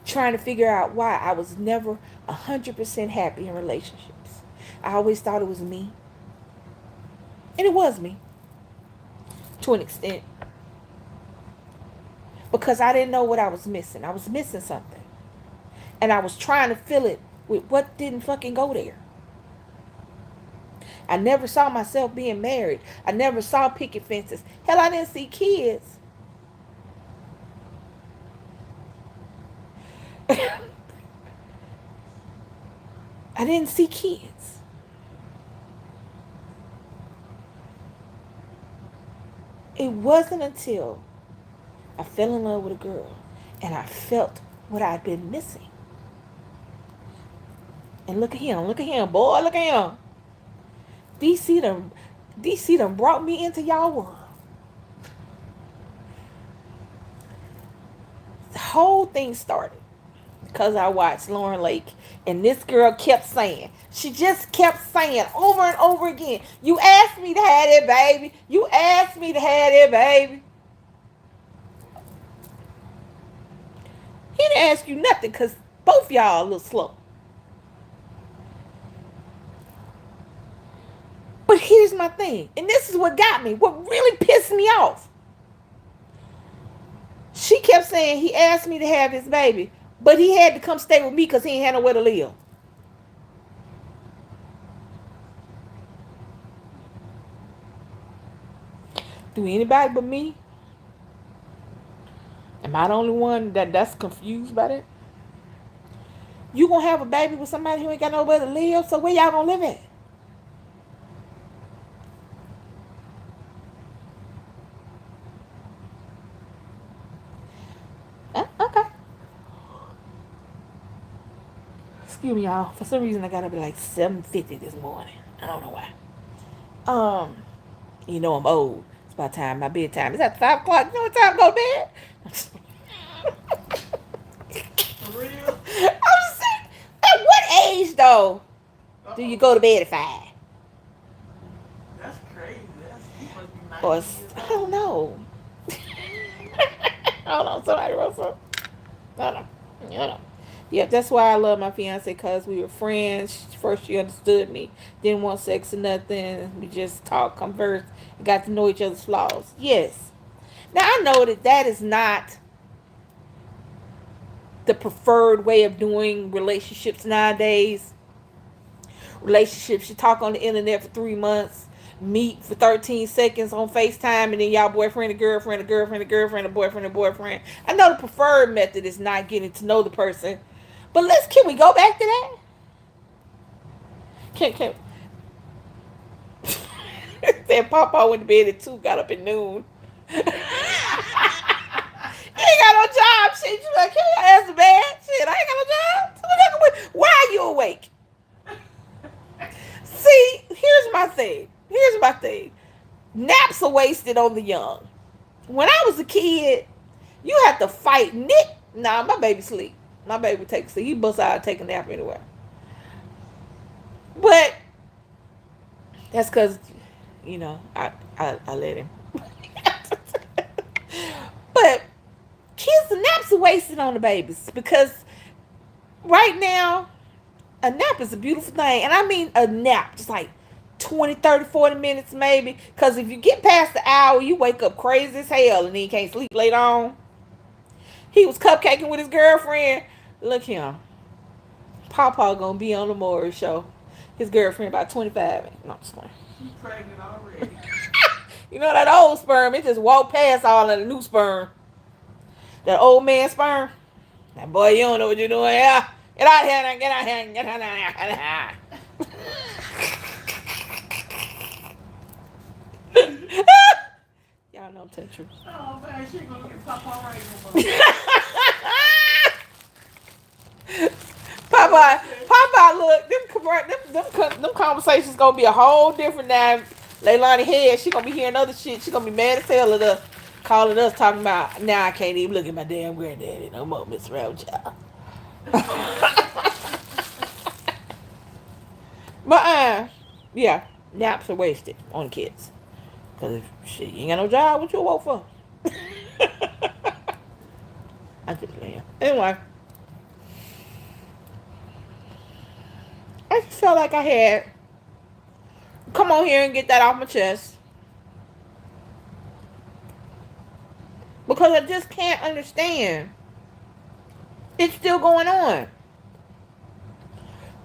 trying to figure out why I was never 100% happy in relationships. I always thought it was me. And it was me, to an extent. Because I didn't know what I was missing. I was missing something. And I was trying to fill it with what didn't fucking go there. I never saw myself being married. I never saw picket fences. Hell, I didn't see kids. I didn't see kids. It wasn't until I fell in love with a girl and I felt what I'd been missing. And look at him, boy, look at him. DC done brought me into y'all world. The whole thing started because I watched Lauren Lake, and this girl kept saying, she just kept saying over and over again, you asked me to have it, baby. You asked me to have it, baby. He didn't ask you nothing because both y'all a little slow. But here's my thing, and this is what got me, what really pissed me off. She kept saying he asked me to have his baby, but he had to come stay with me because he ain't had nowhere to live. Do anybody but me? Am I the only one that's confused by that? You gonna have a baby with somebody who ain't got nowhere to live, so where y'all gonna live at? Okay. Excuse me, y'all. For some reason, I gotta be like 7:50 this morning. I don't know why. Um, you know I'm old. It's about time. My bedtime. It's at 5 o'clock. You know what time to go to bed? For real? I'm saying, at what age though do you Uh-oh. go to bed at 5? That's crazy. You must be Or 90 years I don't old. know. Hold on, somebody wrote something. Hold on. Hold on. Yeah, that's why I love my fiance, because we were friends. First, she understood me, didn't want sex or nothing. We just talked, conversed, got to know each other's flaws. Yes. Now I know that is not the preferred way of doing relationships nowadays. Relationships, you talk on the internet for 3 months, meet for 13 seconds on FaceTime, and then y'all boyfriend and girlfriend, a girlfriend, a girlfriend, a boyfriend, a boyfriend. I know the preferred method is not getting to know the person, but can we go back to that? Can Then Papa went to bed at 2, got up at noon. He ain't got no job. Shit, you like, hey, I asked the man. Shit, I ain't got no job. Why are you awake? See, here's my thing. Here's my thing. Naps are wasted on the young. When I was a kid, you had to fight Nick. Nah, my baby sleep. My baby takes sleep. He busts out and take a nap anyway. But that's because, I let him. But kids, the naps are wasted on the babies because right now, a nap is a beautiful thing. And I mean a nap, just like 20, 30, 40 minutes maybe. Because if you get past the hour, you wake up crazy as hell and then you can't sleep later on. He was cupcaking with his girlfriend. Look him. Pawpaw gonna be on the Maury show. His girlfriend about 25. No, I'm just playing. She's pregnant already. You know that old sperm, it just walked past all of the new sperm. That old man sperm. That boy, you don't know what you're doing. Yeah. Get out here, get out here, get out here, get out here. Y'all know touch him. Oh man, she gonna look at Papa right now. Papa, Papa, look, them conversations gonna be a whole different now. Leilani head, she gonna be hearing other shit. She gonna be mad as hell at us, calling us, talking about, now I can't even look at my damn granddaddy no more, Miss Round Child. But, yeah, naps are wasted on kids. Because if shit, you ain't got no job, what you woke for? I just laugh. Anyway, I just felt like I had come on here and get that off my chest. Because I just can't understand. It's still going on.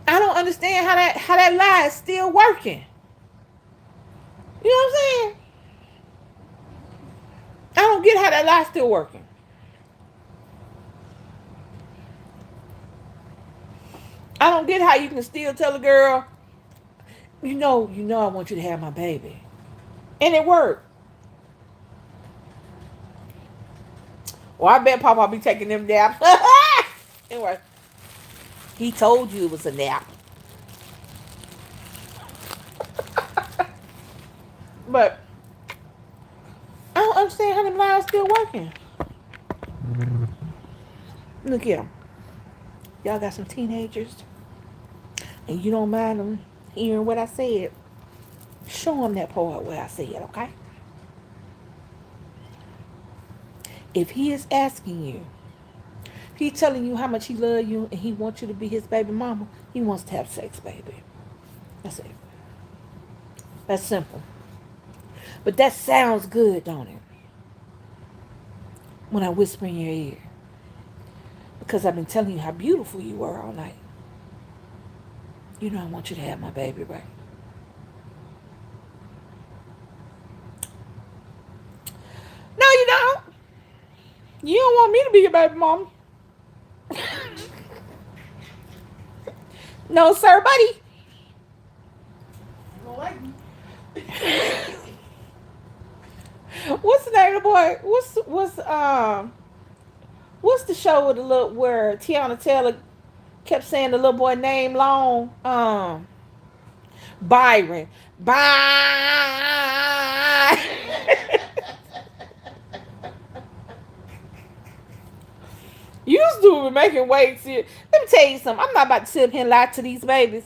I don't understand how that lie is still working. You know what I'm saying? I don't get how that lie is still working. I don't get how you can still tell a girl, I want you to have my baby. And it worked. Well, I bet Papa be taking them naps. Anyway, he told you it was a nap. But I don't understand how them lies still working. Look at them. Y'all got some teenagers, and you don't mind them hearing what I said. Show them that part where I said, okay? If he is asking you, if he's telling you how much he loves you and he wants you to be his baby mama, he wants to have sex, baby. That's it. That's simple. But that sounds good, don't it? When I whisper in your ear. Because I've been telling you how beautiful you were all night. I want you to have my baby, right? No, you don't. You don't want me to be your baby mama. No, sir, buddy. You don't like me. What's the name of the boy? What's the show with the little where Tiana Taylor kept saying the little boy name long? Byron. Bye. You used to be making weights here. Let me tell you something. I'm not about to sit here and lie to these babies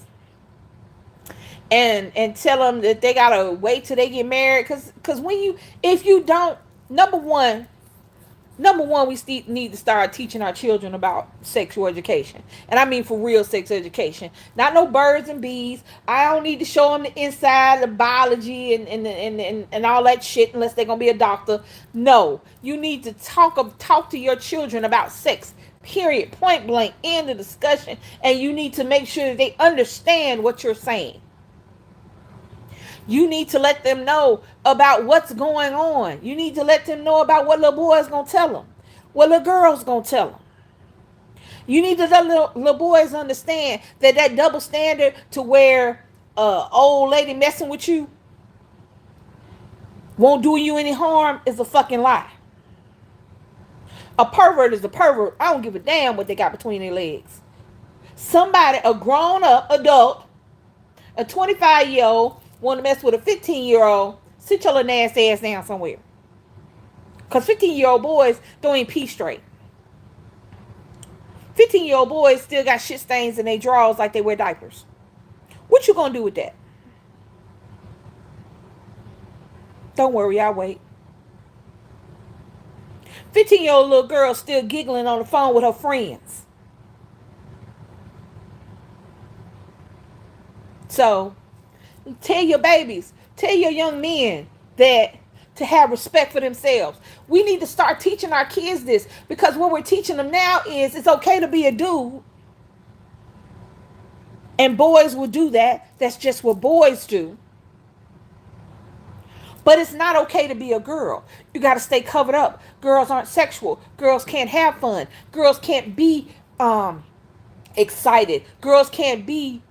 and tell them that they gotta wait till they get married. Cause if you don't, number one, we need to start teaching our children about sexual education. And I mean for real sex education. Not no birds and bees. I don't need to show them the inside, the biology, and all that shit unless they're going to be a doctor. No. You need to talk to your children about sex. Period. Point blank. End of discussion. And you need to make sure that they understand what you're saying. You need to let them know about what's going on. You need to let them know about what little boy's going to tell them. What little girl's going to tell them. You need to let little boys understand that double standard to where old lady messing with you won't do you any harm is a fucking lie. A pervert is a pervert. I don't give a damn what they got between their legs. Somebody, a grown up adult, a 25-year-old, want to mess with a 15-year-old, sit your little nasty ass down somewhere. Because 15-year-old boys don't even pee straight. 15-year-old boys still got shit stains in their drawers like they wear diapers. What you gonna do with that? Don't worry, I'll wait. 15-year-old little girl still giggling on the phone with her friends. So tell your babies, tell your young men that to have respect for themselves. We need to start teaching our kids this, because what we're teaching them now is it's okay to be a dude, and boys will do that. That's just what boys do. But it's not okay to be a girl. You got to stay covered up. Girls aren't sexual. Girls can't have fun. Girls can't be excited. Girls can't be.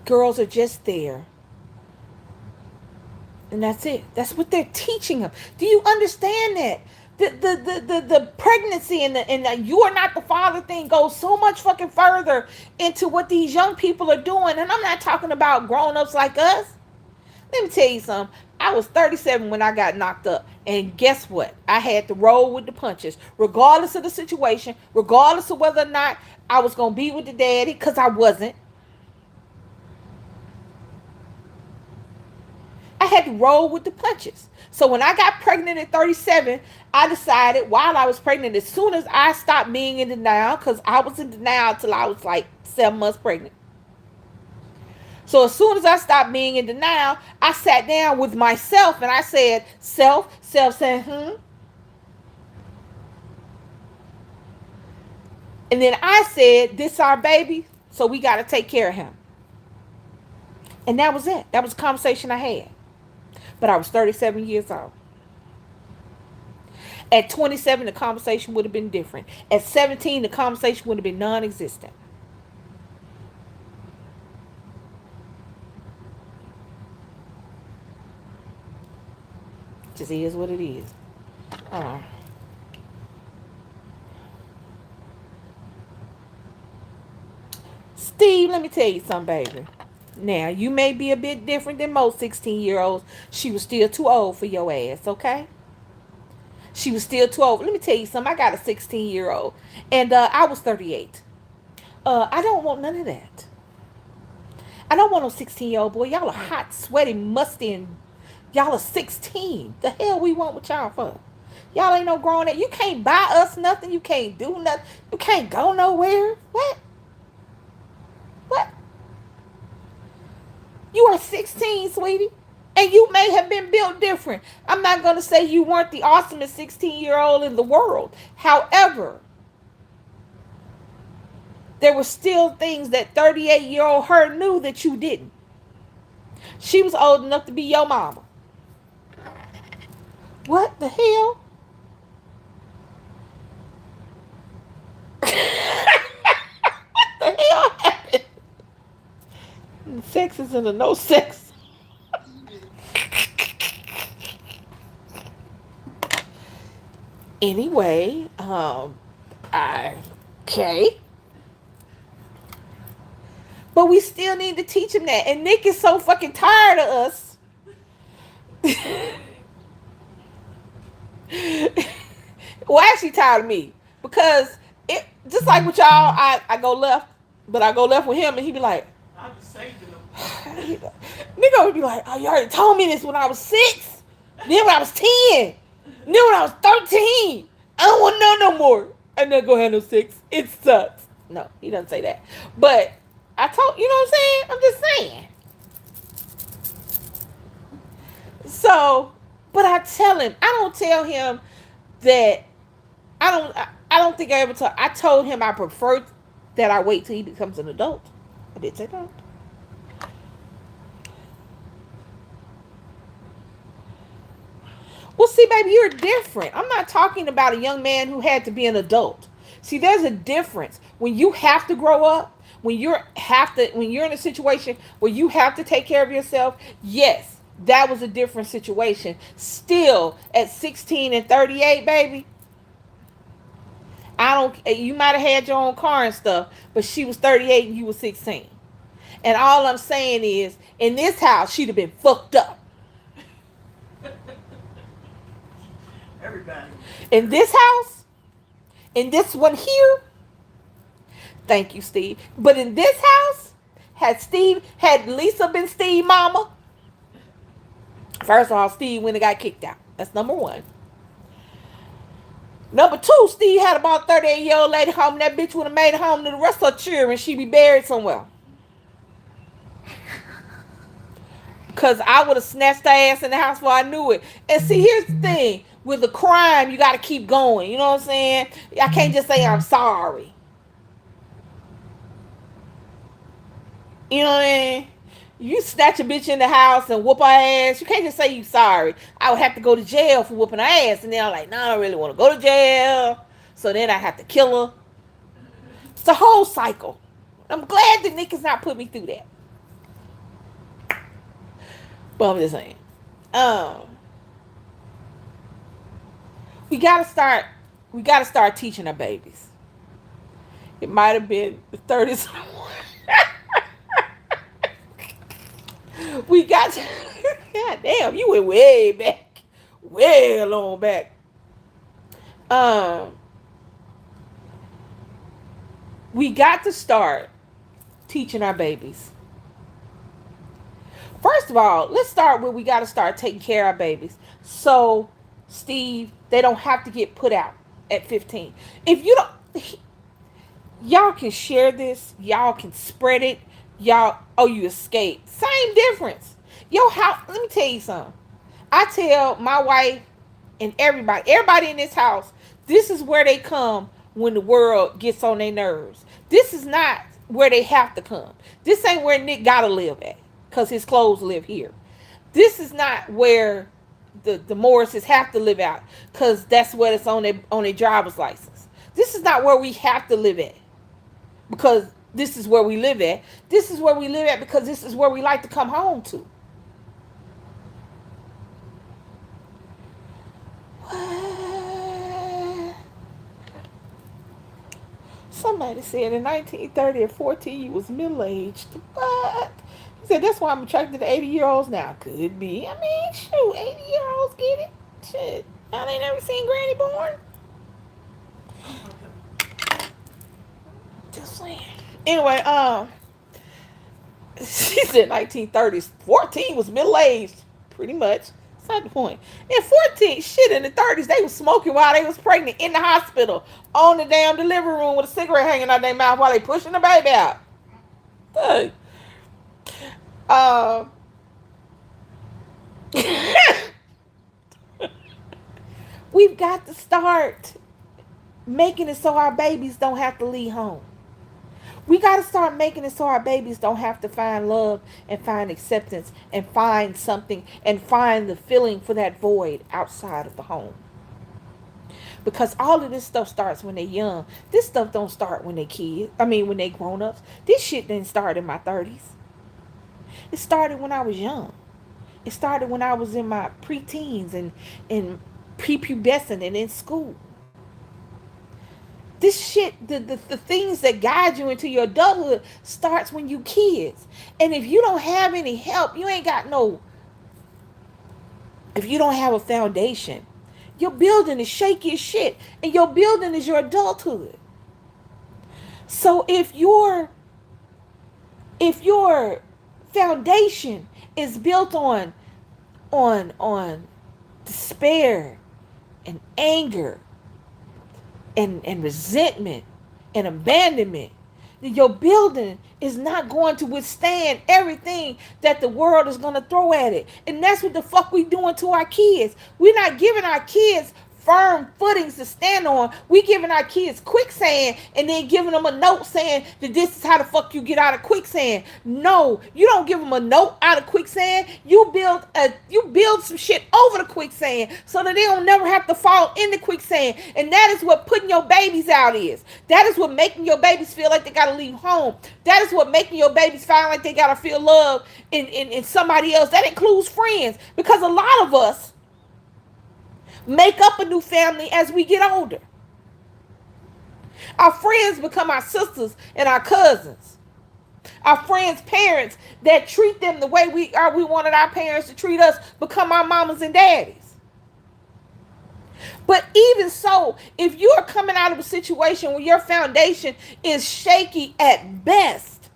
Girls are just there. And that's it. That's what they're teaching them. Do you understand that? The pregnancy and the you are not the father thing goes so much fucking further into what these young people are doing. And I'm not talking about grown-ups like us. Let me tell you something. I was 37 when I got knocked up. And guess what? I had to roll with the punches. Regardless of the situation, regardless of whether or not I was going to be with the daddy, because I wasn't. I had to roll with the punches. So when I got pregnant at 37, I decided while I was pregnant, as soon as I stopped being in denial, because I was in denial till I was like 7 months pregnant. So as soon as I stopped being in denial, I sat down with myself and I said, self said, And then I said, this our baby, so we got to take care of him. And that was it. That was the conversation I had. But I was 37 years old. At 27, the conversation would have been different. At 17, the conversation would have been non-existent. It just is what it is. Uh, Steve, let me tell you something, baby. Now, you may be a bit different than most 16-year-olds. She was still too old for your ass, okay? She was still 12. Let me tell you something. I got a 16-year-old. And I was 38. I don't want none of that. I don't want no 16-year-old boy. Y'all are hot, sweaty, musty, and y'all are 16. The hell we want with y'all for? Y'all ain't no grown up. You can't buy us nothing. You can't do nothing. You can't go nowhere. What? What? You are 16, sweetie. And you may have been built different. I'm not going to say you weren't the awesomest 16-year-old in the world. However, there were still things that 38-year-old her knew that you didn't. She was old enough to be your mama. What the hell? What the hell happened? Sex is in a no sex. Anyway, I okay. But we still need to teach him that. And Nick is so fucking tired of us. Well, actually tired of me. Because it just like with y'all, I go left, but I go left with him and he be like, I just saved them. Nigga would be like, oh, you already told me this when I was 6. Then when I was 10. Then when I was 13. I don't want to know no more. I never go handle 6. It sucks. No, he doesn't say that. But I told, you know what I'm saying? I'm just saying. So, but I tell him, I don't tell him that I don't think I ever told. I told him I prefer that I wait till he becomes an adult. I did say that. Well, see, baby, you're different. I'm not talking about a young man who had to be an adult. See, there's a difference. When you have to grow up, when you're in a situation where you have to take care of yourself, yes, that was a different situation. Still, at 16 and 38, baby, I don't. You might have had your own car and stuff, but she was 38 and you was 16. And all I'm saying is, in this house, she'd have been fucked up. Everybody. In this house, in this one here, thank you, Steve. But in this house, had Lisa been Steve mama, first of all, Steve went and got kicked out. That's number one. Number two, Steve had about a 38-year-old lady home. That bitch would have made it home to the rest of her children. She'd be buried somewhere. Because I would have snatched her ass in the house before I knew it. And see, here's the thing. With the crime, you got to keep going. You know what I'm saying? I can't just say I'm sorry. You know what I mean? You snatch a bitch in the house and whoop her ass. You can't just say you sorry. I would have to go to jail for whooping her ass. And then I'm like, no, I don't really want to go to jail. So then I have to kill her. It's the whole cycle. I'm glad the niggas not put me through that. But I'm just saying. We gotta start teaching our babies. It might have been the 30s. We got to, God damn, you went way back. Way long back. We got to start teaching our babies. First of all, let's start with we got to start taking care of our babies. So, Steve, they don't have to get put out at 15. If you don't, y'all can share this. Y'all can spread it. Y'all, oh, you escaped. Same difference. Yo, let me tell you something. I tell my wife and everybody in this house, this is where they come when the world gets on their nerves. This is not where they have to come. This ain't where Nick gotta live at, because his clothes live here. This is not where the Morrises have to live out, because that's what it's on their driver's license. This is not where we have to live at, because this is where we live at. This is where we live at because this is where we like to come home to. Somebody said in 1930 at 14 you was middle-aged. What? He said, that's why I'm attracted to 80-year-olds now. Could be. I mean, shoot, 80-year-olds get it. Shit. Y'all ain't never seen Granny born? Just saying. Anyway, she said 1930s. 14 was middle-aged. Pretty much. That's not the point. In 14, shit, in the 30s, they was smoking while they was pregnant in the hospital on the damn delivery room with a cigarette hanging out their mouth while they pushing the baby out. Hey. We've got to start making it so our babies don't have to leave home. We got to start making it so our babies don't have to find love and find acceptance and find something and find the feeling for that void outside of the home. Because all of this stuff starts when they're young. This stuff don't start when they kids. I mean, when they grown-ups. This shit didn't start in my 30s. It started when I was young. It started when I was in my preteens and prepubescent and in school. This shit, the things that guide you into your adulthood starts when you kids. And if you don't have any help, you ain't got no, if you don't have a foundation, your building is shaky as shit. And your building is your adulthood. So if your foundation is built on despair and anger and resentment and abandonment, your building is not going to withstand everything that the world is going to throw at it. And that's what the fuck we doing to our kids. We're not giving our kids firm footings to stand on. We giving our kids quicksand and then giving them a note saying that this is how the fuck you get out of quicksand. No, you don't give them a note out of quicksand. You build some shit over the quicksand so that they don't never have to fall in the quicksand. And that is what putting your babies out is. That is what making your babies feel like they gotta leave home. That is what making your babies feel like they gotta feel love in somebody else. That includes friends, because a lot of us make up a new family as we get older. Our friends become our sisters and our cousins. Our friends' parents that treat them the way we wanted our parents to treat us become our mamas and daddies. But even so, if you are coming out of a situation where your foundation is shaky at best,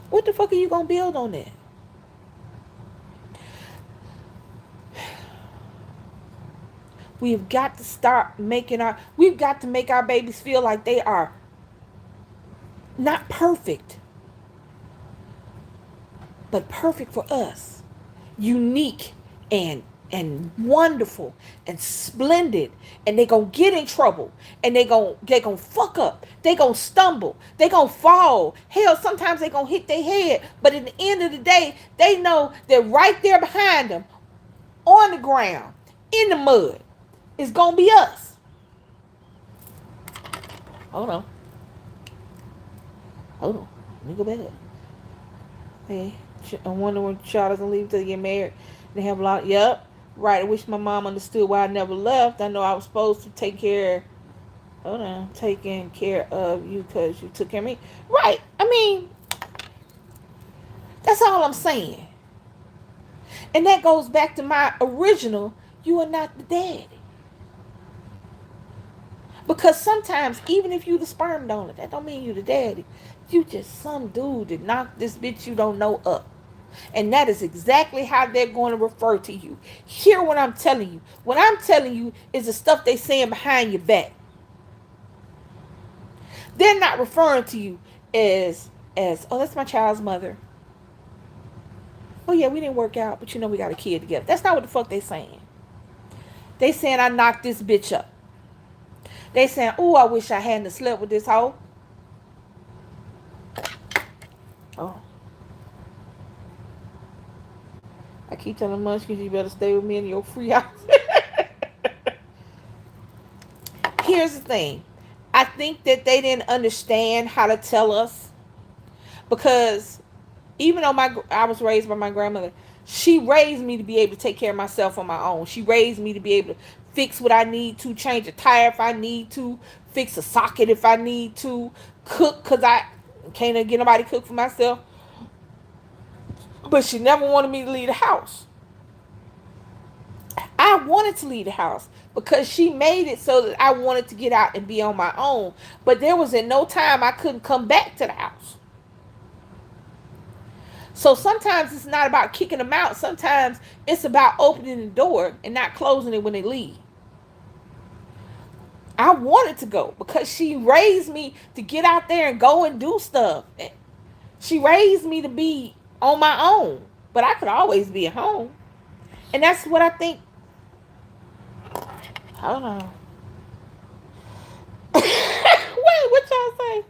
what the fuck are you gonna build on that? We've got to make our babies feel like they are not perfect, but perfect for us. Unique and wonderful and splendid, and they gonna get in trouble, and they gonna fuck up, they gonna stumble, they gonna fall, hell sometimes they gonna hit their head, but at the end of the day they know that right there behind them on the ground in the mud is gonna be us. Hold on, hold on, let me go back up. Hey, I wonder when child doesn't leave till they get married. They have a lot. Yep, right. I wish my mom understood why I never left. I know I was supposed to take care. Hold on, taking care of you because you took care of me. Right. I mean, that's all I'm saying. And that goes back to my original. You are not the daddy. Because sometimes, even if you the sperm donor, that don't mean you the daddy. You just some dude that knocked this bitch you don't know up. And that is exactly how they're going to refer to you. Hear what I'm telling you. What I'm telling you is the stuff they saying behind your back. They're not referring to you as oh, that's my child's mother. Oh yeah, we didn't work out, but you know we got a kid together. That's not what the fuck they saying. They saying I knocked this bitch up. They saying, oh, I wish I hadn't slept with this hoe. Oh. I keep telling Munchkins you better stay with me in your free house. Here's the thing. I think that they didn't understand how to tell us because even though I was raised by my grandmother, she raised me to be able to take care of myself on my own. She raised me to be able to fix what I need to, change a tire if I need to, fix a socket if I need to, cook because I can't get nobody to cook for myself. But she never wanted me to leave the house. I wanted to leave the house because she made it so that I wanted to get out and be on my own. But there was in no time I couldn't come back to the house. So sometimes it's not about kicking them out. Sometimes it's about opening the door and not closing it when they leave. I wanted to go because she raised me to get out there and go and do stuff. She raised me to be on my own, but I could always be at home. And that's what I think. I don't know. Wait, what y'all say?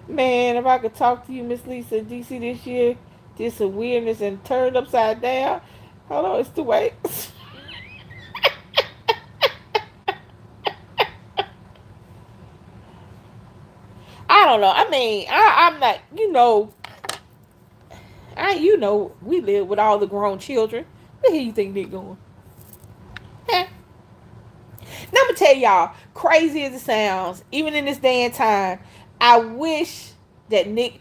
Man, if I could talk to you, Miss Lisa, DC this year, this weirdness and turned upside down. Hold on, it's too late. I don't know. I mean, I'm not, we live with all the grown children. Where do you think they're going? Huh? Now I'm gonna tell y'all, crazy as it sounds, even in this day and time, I wish that Nick.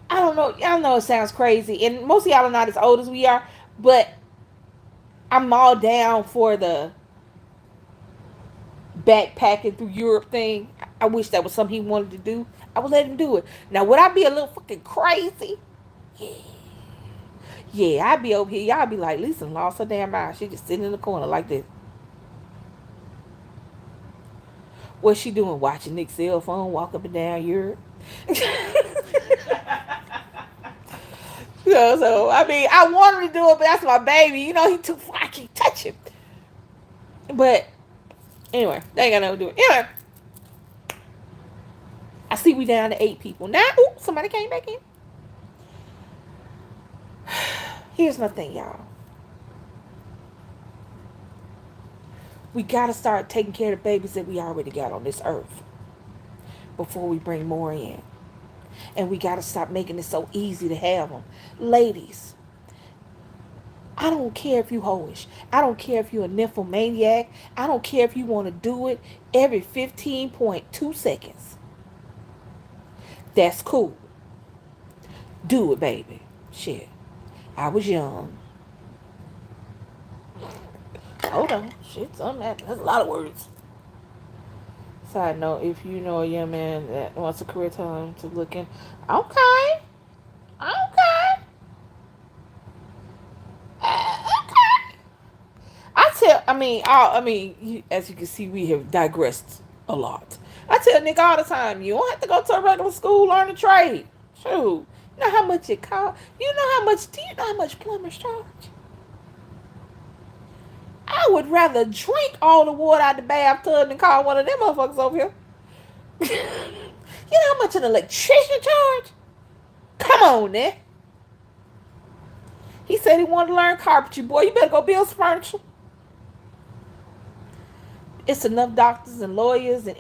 I don't know. Y'all know it sounds crazy, and most of y'all are not as old as we are, but I'm all down for the backpacking through Europe thing. I wish that was something he wanted to do. I would let him do it. Now, would I be a little fucking crazy? Yeah. Yeah, I'd be over here. Y'all be like, Lisa lost her damn mind. She just sitting in the corner like this. What's she doing? Watching Nick's cell phone walk up and down Europe? So I mean, I wanted to do it, but that's my baby. He too far. I can't touch him. But anyway, they ain't got nothing to do it. Anyway, I see we down to 8 people now. Ooh, somebody came back in. Here's my thing, y'all. We gotta start taking care of the babies that we already got on this earth before we bring more in. And we gotta stop making it so easy to have them. Ladies, I don't care if you hoish. I don't care if you're a nymphomaniac. I don't care if you want to do it every 15.2 seconds. That's cool. Do it, baby. Shit. I was young. Hold on. Shit, something happened. That's a lot of words. Side note, if you know a young man that wants a career time to look in, okay, okay, okay. As you can see, we have digressed a lot. I tell Nick all the time, you don't have to go to a regular school, learn a trade. Shoot, you know how much it costs? Do you know how much plumbers charge? I would rather drink all the water out the bathtub than call one of them motherfuckers over here. You know how much an electrician charge? Come on, now. He said he wanted to learn carpentry. Boy, you better go build some furniture. It's enough doctors and lawyers and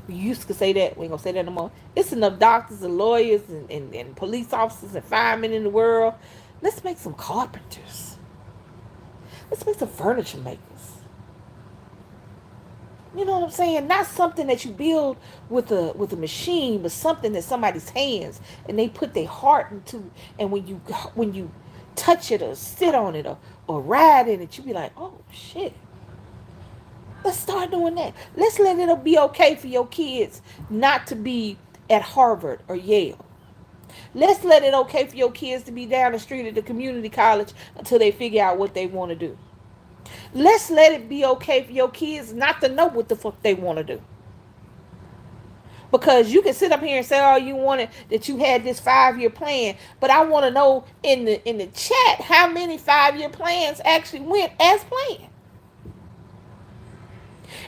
we used to say that. We ain't gonna say that no more. It's enough doctors and lawyers and police officers and firemen in the world. Let's make some carpenters. Let's make some furniture makers. You know what I'm saying? Not something that you build with a machine, but something that somebody's hands and they put their heart into. And when you touch it or sit on it or ride in it, you be like, oh shit. Let's start doing that. Let's let it be okay for your kids not to be at Harvard or Yale. Let's let it okay for your kids to be down the street at the community college until they figure out what they want to do. Let's let it be okay for your kids not to know what the fuck they want to do. Because you can sit up here and say all you wanted that you had this 5-year plan, but I want to know in the chat how many 5-year plans actually went as planned.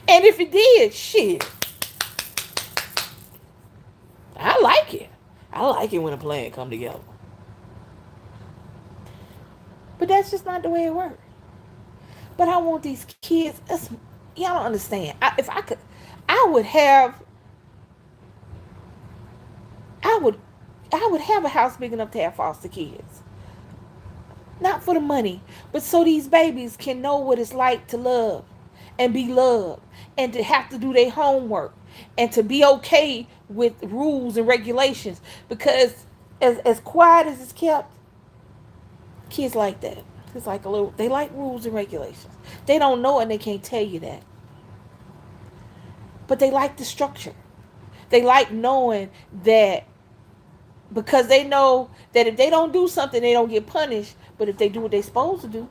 And if it did, shit, I like it. I like it when a plan come together. But that's just not the way it works. But I want these kids. Y'all don't understand. If I could, I would have. I would. I would have a house big enough to have foster kids. Not for the money, but so these babies can know what it's like to love and be loved and to have to do their homework and to be okay with rules and regulations. Because as quiet as it's kept, kids like that. It's like a little. They like rules and regulations. They don't know it and they can't tell you that. But they like the structure. They like knowing that because they know that if they don't do something, they don't get punished. But if they do what they're supposed to do,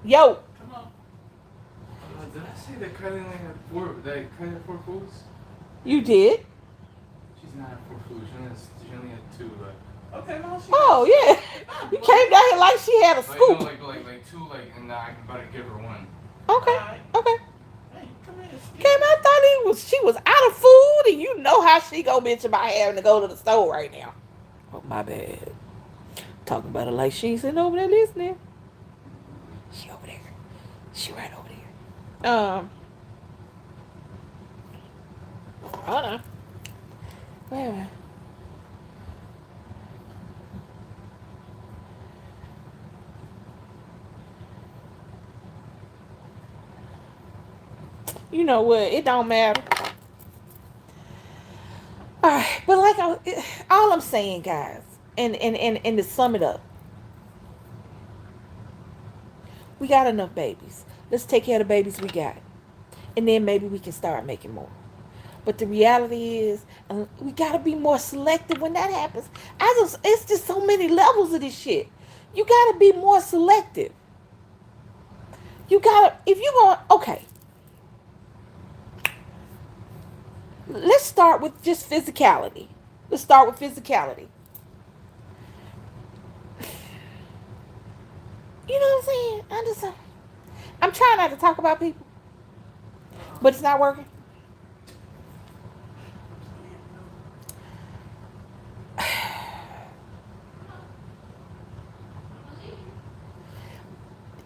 yo. Come on. Did I say that Kylie only had four foods? You did. She's not at four foods. She only had two. Okay, no, she. Oh yeah. You came down here like she had a Like scoop. no, like two, and I'm about to give her one. Okay. Alright. Okay. Hey, come here. Came, I thought she was out of food, and you know how she go bitch about having to go to the store right now. Oh my bad. Talking about it like she ain't sitting over there listening. She over there. She right over there. Hold on. Wait a minute. You know what? It don't matter. All right, but all I'm saying, guys, and to sum it up, we got enough babies. Let's take care of the babies we got, and then maybe we can start making more. But the reality is, we gotta be more selective when that happens. It's just so many levels of this shit. You gotta be more selective. If you're going, okay. Let's start with just physicality. Let's start with physicality. You know what I'm saying? I'm trying not to talk about people, but it's not working.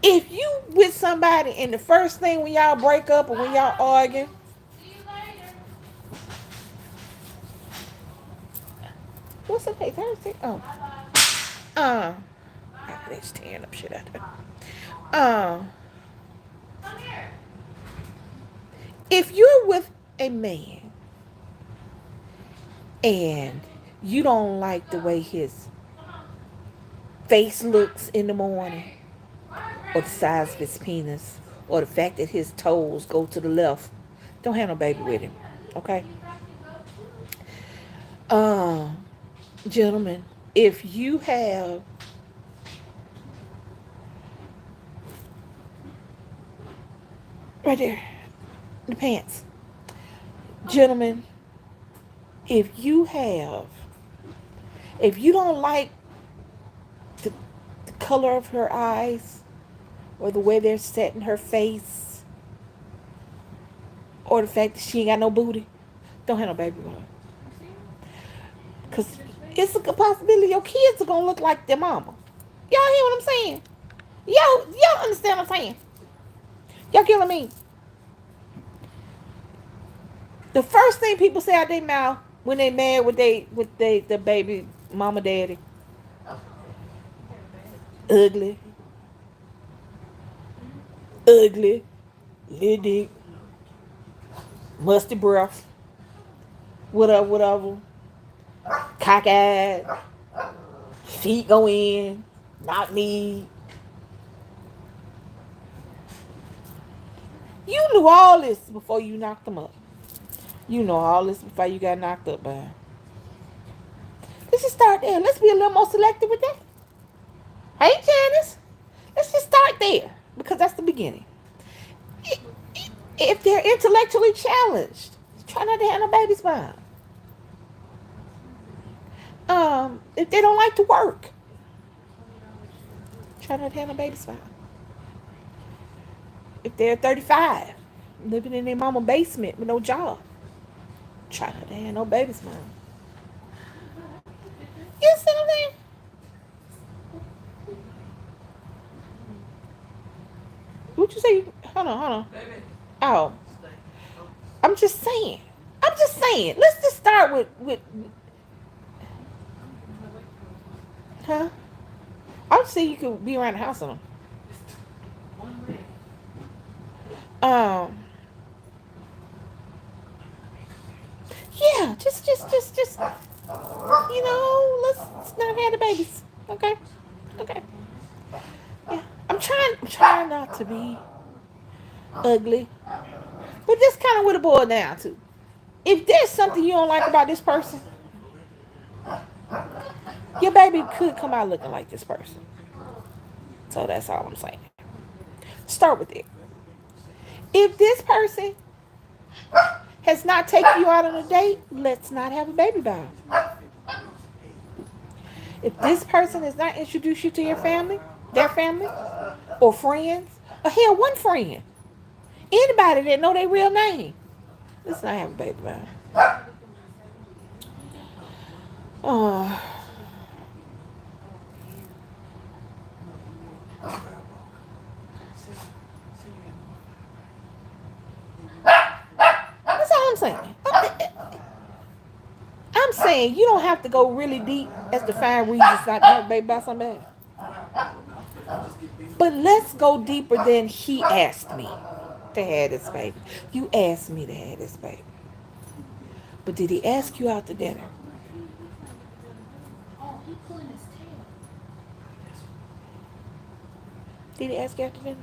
If you with somebody and the first thing when y'all break up or when y'all argue, what's the day? Thursday? Oh. They just tearing up shit out there. If you're with a man and you don't like the way his face looks in the morning, or the size of his penis, or the fact that his toes go to the left, don't have no baby with him. Okay? Um, Gentlemen, if you have right there, the pants. Gentlemen, if you have if you don't like the, the color of her eyes, or the way they're set in her face, or the fact that she ain't got no booty, don't have no baby with her. Because it's a possibility your kids are going to look like their mama. Y'all hear what I'm saying? Y'all understand what I'm saying? Y'all get what I mean? The first thing people say out their mouth when they mad with the baby mama daddy, ugly, ugly, little dick, musty breath, whatever, cockeyed, feet go in, knock me. You knew all this before you knocked them up. You know all this before you got knocked up by him. Let's just start there. Let's be a little more selective with that. Hey, Janice. Let's just start there because that's the beginning. If they're intellectually challenged, try not to handle babies by them. If they don't like to work, try not to handle babies by them. If they're 35, living in their mama basement with no job, try not to handle babies by them. You see what I'm saying? What you say? Hold on. Oh, I'm just saying. Let's just start with huh? I would say you could be around the house on them. Um, yeah, just let's not have the babies. Okay, okay. Yeah, I'm trying not to be ugly, but this kind of what it boiled down to. If there's something you don't like about this person, your baby could come out looking like this person. So that's all I'm saying. Start with it. If this person has not taken you out on a date, let's not have a baby by them. If this person has not introduced you to your family, their family, or friends, or hell, one friend, anybody that know their real name, let's not have a baby by them. Uh, that's all I'm saying. I'm saying you don't have to go really deep as to find reasons not to have a baby by somebody. But let's go deeper than he asked me to have this baby. You asked me to have this baby. But did he ask you out to dinner? Did he ask you out to dinner?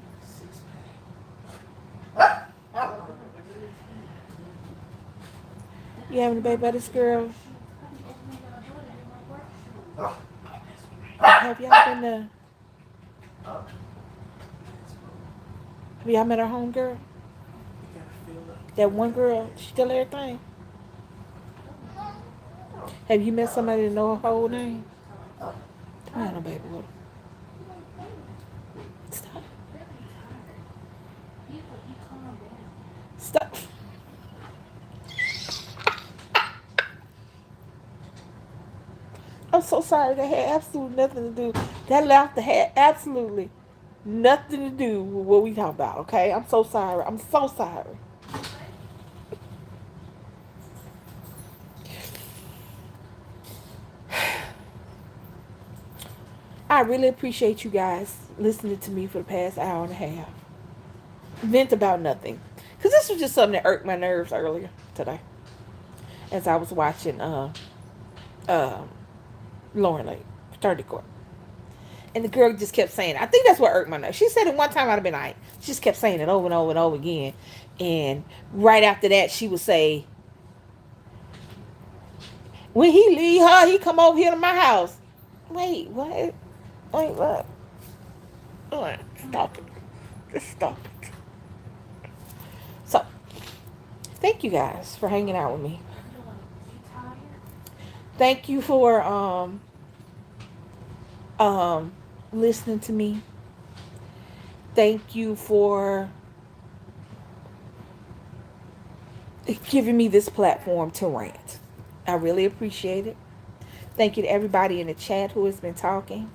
You having a baby by this girl? Have y'all been to? Have y'all met her home girl? That one girl, she still everything. Have you met somebody that know her whole name? Don't have no baby with her. Stop. Stop. I'm so sorry. That had absolutely nothing to do. That laughter had absolutely nothing to do with what we talk about. Okay, I'm so sorry. I'm so sorry. I really appreciate you guys listening to me for the past hour and a half. Vent about nothing. Because this was just something that irked my nerves earlier today as I was watching um Lauren Lake, Paternity Court. And the girl just kept saying, I think that's what irked my nerves. She said it one time, I'd have been like, she just kept saying it over and over and over again. And right after that, she would say, when he leave her, he come over here to my house. Wait, what? Wait, what? What? Stop it. Just stop it. So, thank you guys for hanging out with me. Thank you for um listening to me. Thank you for giving me this platform to rant. I really appreciate it. Thank you to everybody in the chat who has been talking.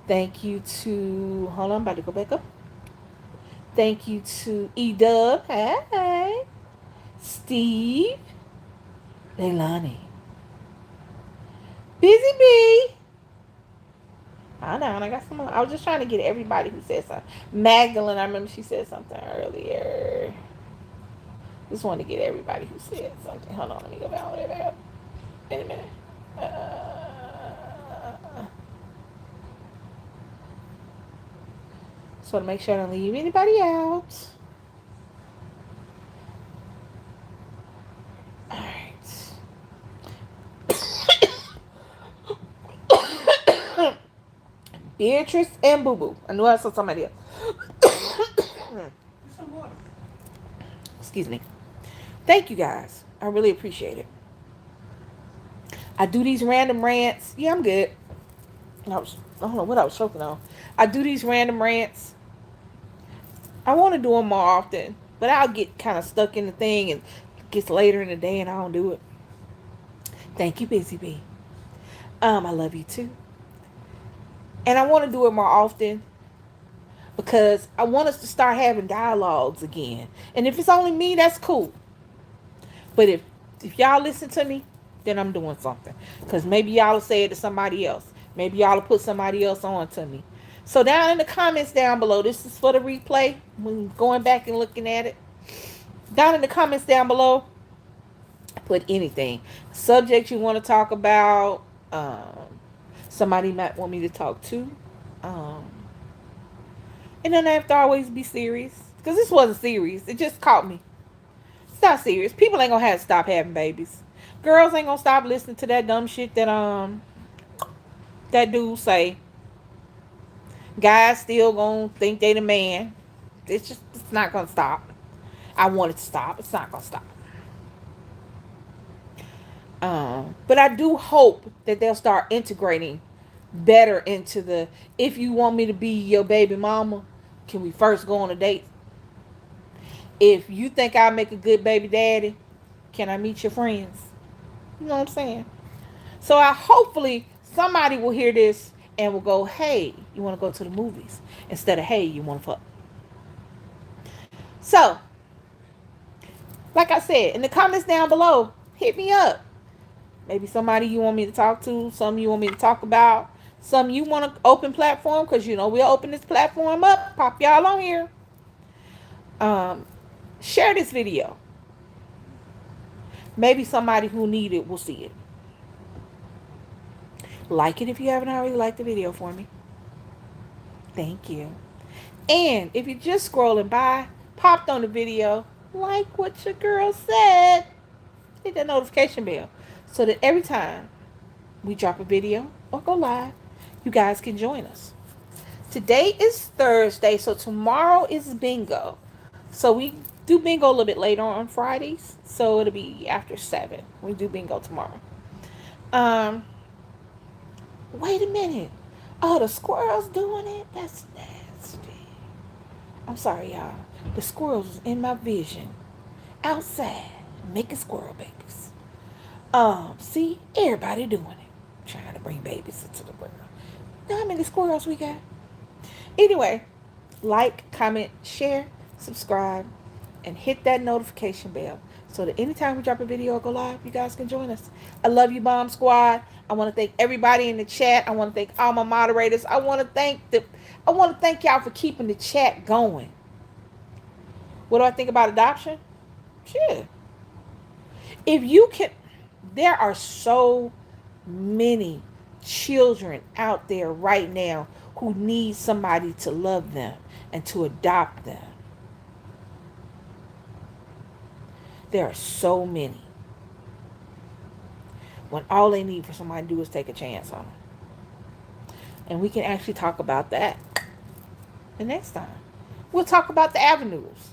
Thank you to, hold on, I'm about to go back up. Thank you to E-Dub, hey, Steve, Leilani, Busy Bee. Hold on, I got some more. I was just trying to get everybody who said something. Magdalene, I remember she said something earlier. Just want to get everybody who said something. Hold on, let me go back over there. In a minute. Just want to make sure I don't leave anybody out. Alright. Beatrice and Boo Boo. I knew I saw somebody else. Excuse me. Thank you guys. I really appreciate it. I do these random rants. Yeah, I'm good. I don't know what I was choking on. I do these random rants. I want to do them more often, but I'll get kind of stuck in the thing and it gets later in the day and I don't do it. Thank you, Busy Bee. I love you too. And I want to do it more often because I want us to start having dialogues again. And if it's only me, that's cool. But if y'all listen to me, then I'm doing something. Because maybe y'all will say it to somebody else. Maybe y'all will put somebody else on to me. So down in the comments down below, this is for the replay. When going back and looking at it. Down in the comments down below, put anything. Subject you want to talk about. Somebody might want me to talk to. Um, it doesn't have to always be serious. Because this wasn't serious. It just caught me. It's not serious. People ain't gonna have to stop having babies. Girls ain't gonna stop listening to that dumb shit that dude say. Guys still gonna think they the man. It's not gonna stop. I want it to stop. It's not gonna stop. But I do hope that they'll start integrating better into the, if you want me to be your baby mama, can we first go on a date? If you think I'll make a good baby daddy, can I meet your friends? You know what I'm saying? So I hopefully somebody will hear this and will go, hey, you want to go to the movies? Instead of, hey, you want to fuck. So, like I said, in the comments down below, hit me up. Maybe somebody you want me to talk to, some you want me to talk about, some you want to open platform, because you know we'll open this platform up, pop y'all on here. Share this video. Maybe somebody who need it will see it. Like it if you haven't already liked the video for me. Thank you. And if you're just scrolling by, popped on the video, like what your girl said, hit that notification bell so that every time we drop a video or go live, you guys can join us. Today is Thursday, so tomorrow is bingo. So we do bingo a little bit later on Fridays, so it'll be after 7. We do bingo tomorrow. Wait a minute. Oh, the squirrels doing it? That's nasty. I'm sorry, y'all. The squirrels was in my vision. Outside, making squirrel babies. See? Everybody doing it. Trying to bring babies into the world. Know how many squirrels we got? Anyway, like, comment, share, subscribe, and hit that notification bell so that anytime we drop a video or go live, you guys can join us. I love you, Bomb Squad. I want to thank everybody in the chat. I want to thank all my moderators. I want to thank y'all for keeping the chat going. What do I think about adoption? Shit. If you can, there are so many children out there right now who need somebody to love them and to adopt them. There are so many. When all they need for somebody to do is take a chance on them. And we can actually talk about that the next time. We'll talk about the avenues.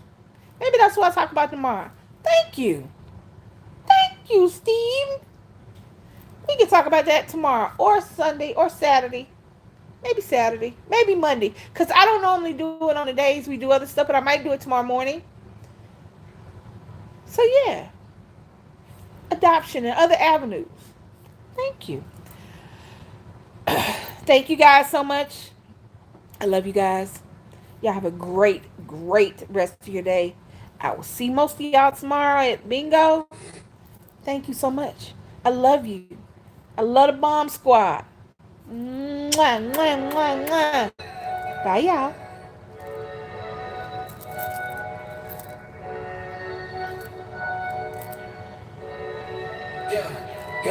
Maybe that's what I'll talk about tomorrow. Thank you. Thank you, Steve. We can talk about that tomorrow or Sunday or Saturday. Maybe Saturday. Maybe Monday. Because I don't normally do it on the days we do other stuff, but I might do it tomorrow morning. So, yeah. Adoption and other avenues. Thank you. Thank you guys so much. I love you guys. Y'all have a great, great rest of your day. I will see most of y'all tomorrow at Bingo. Thank you so much. I love you. I love the Bomb Squad. Mwah, mwah, mwah, mwah. Bye, y'all.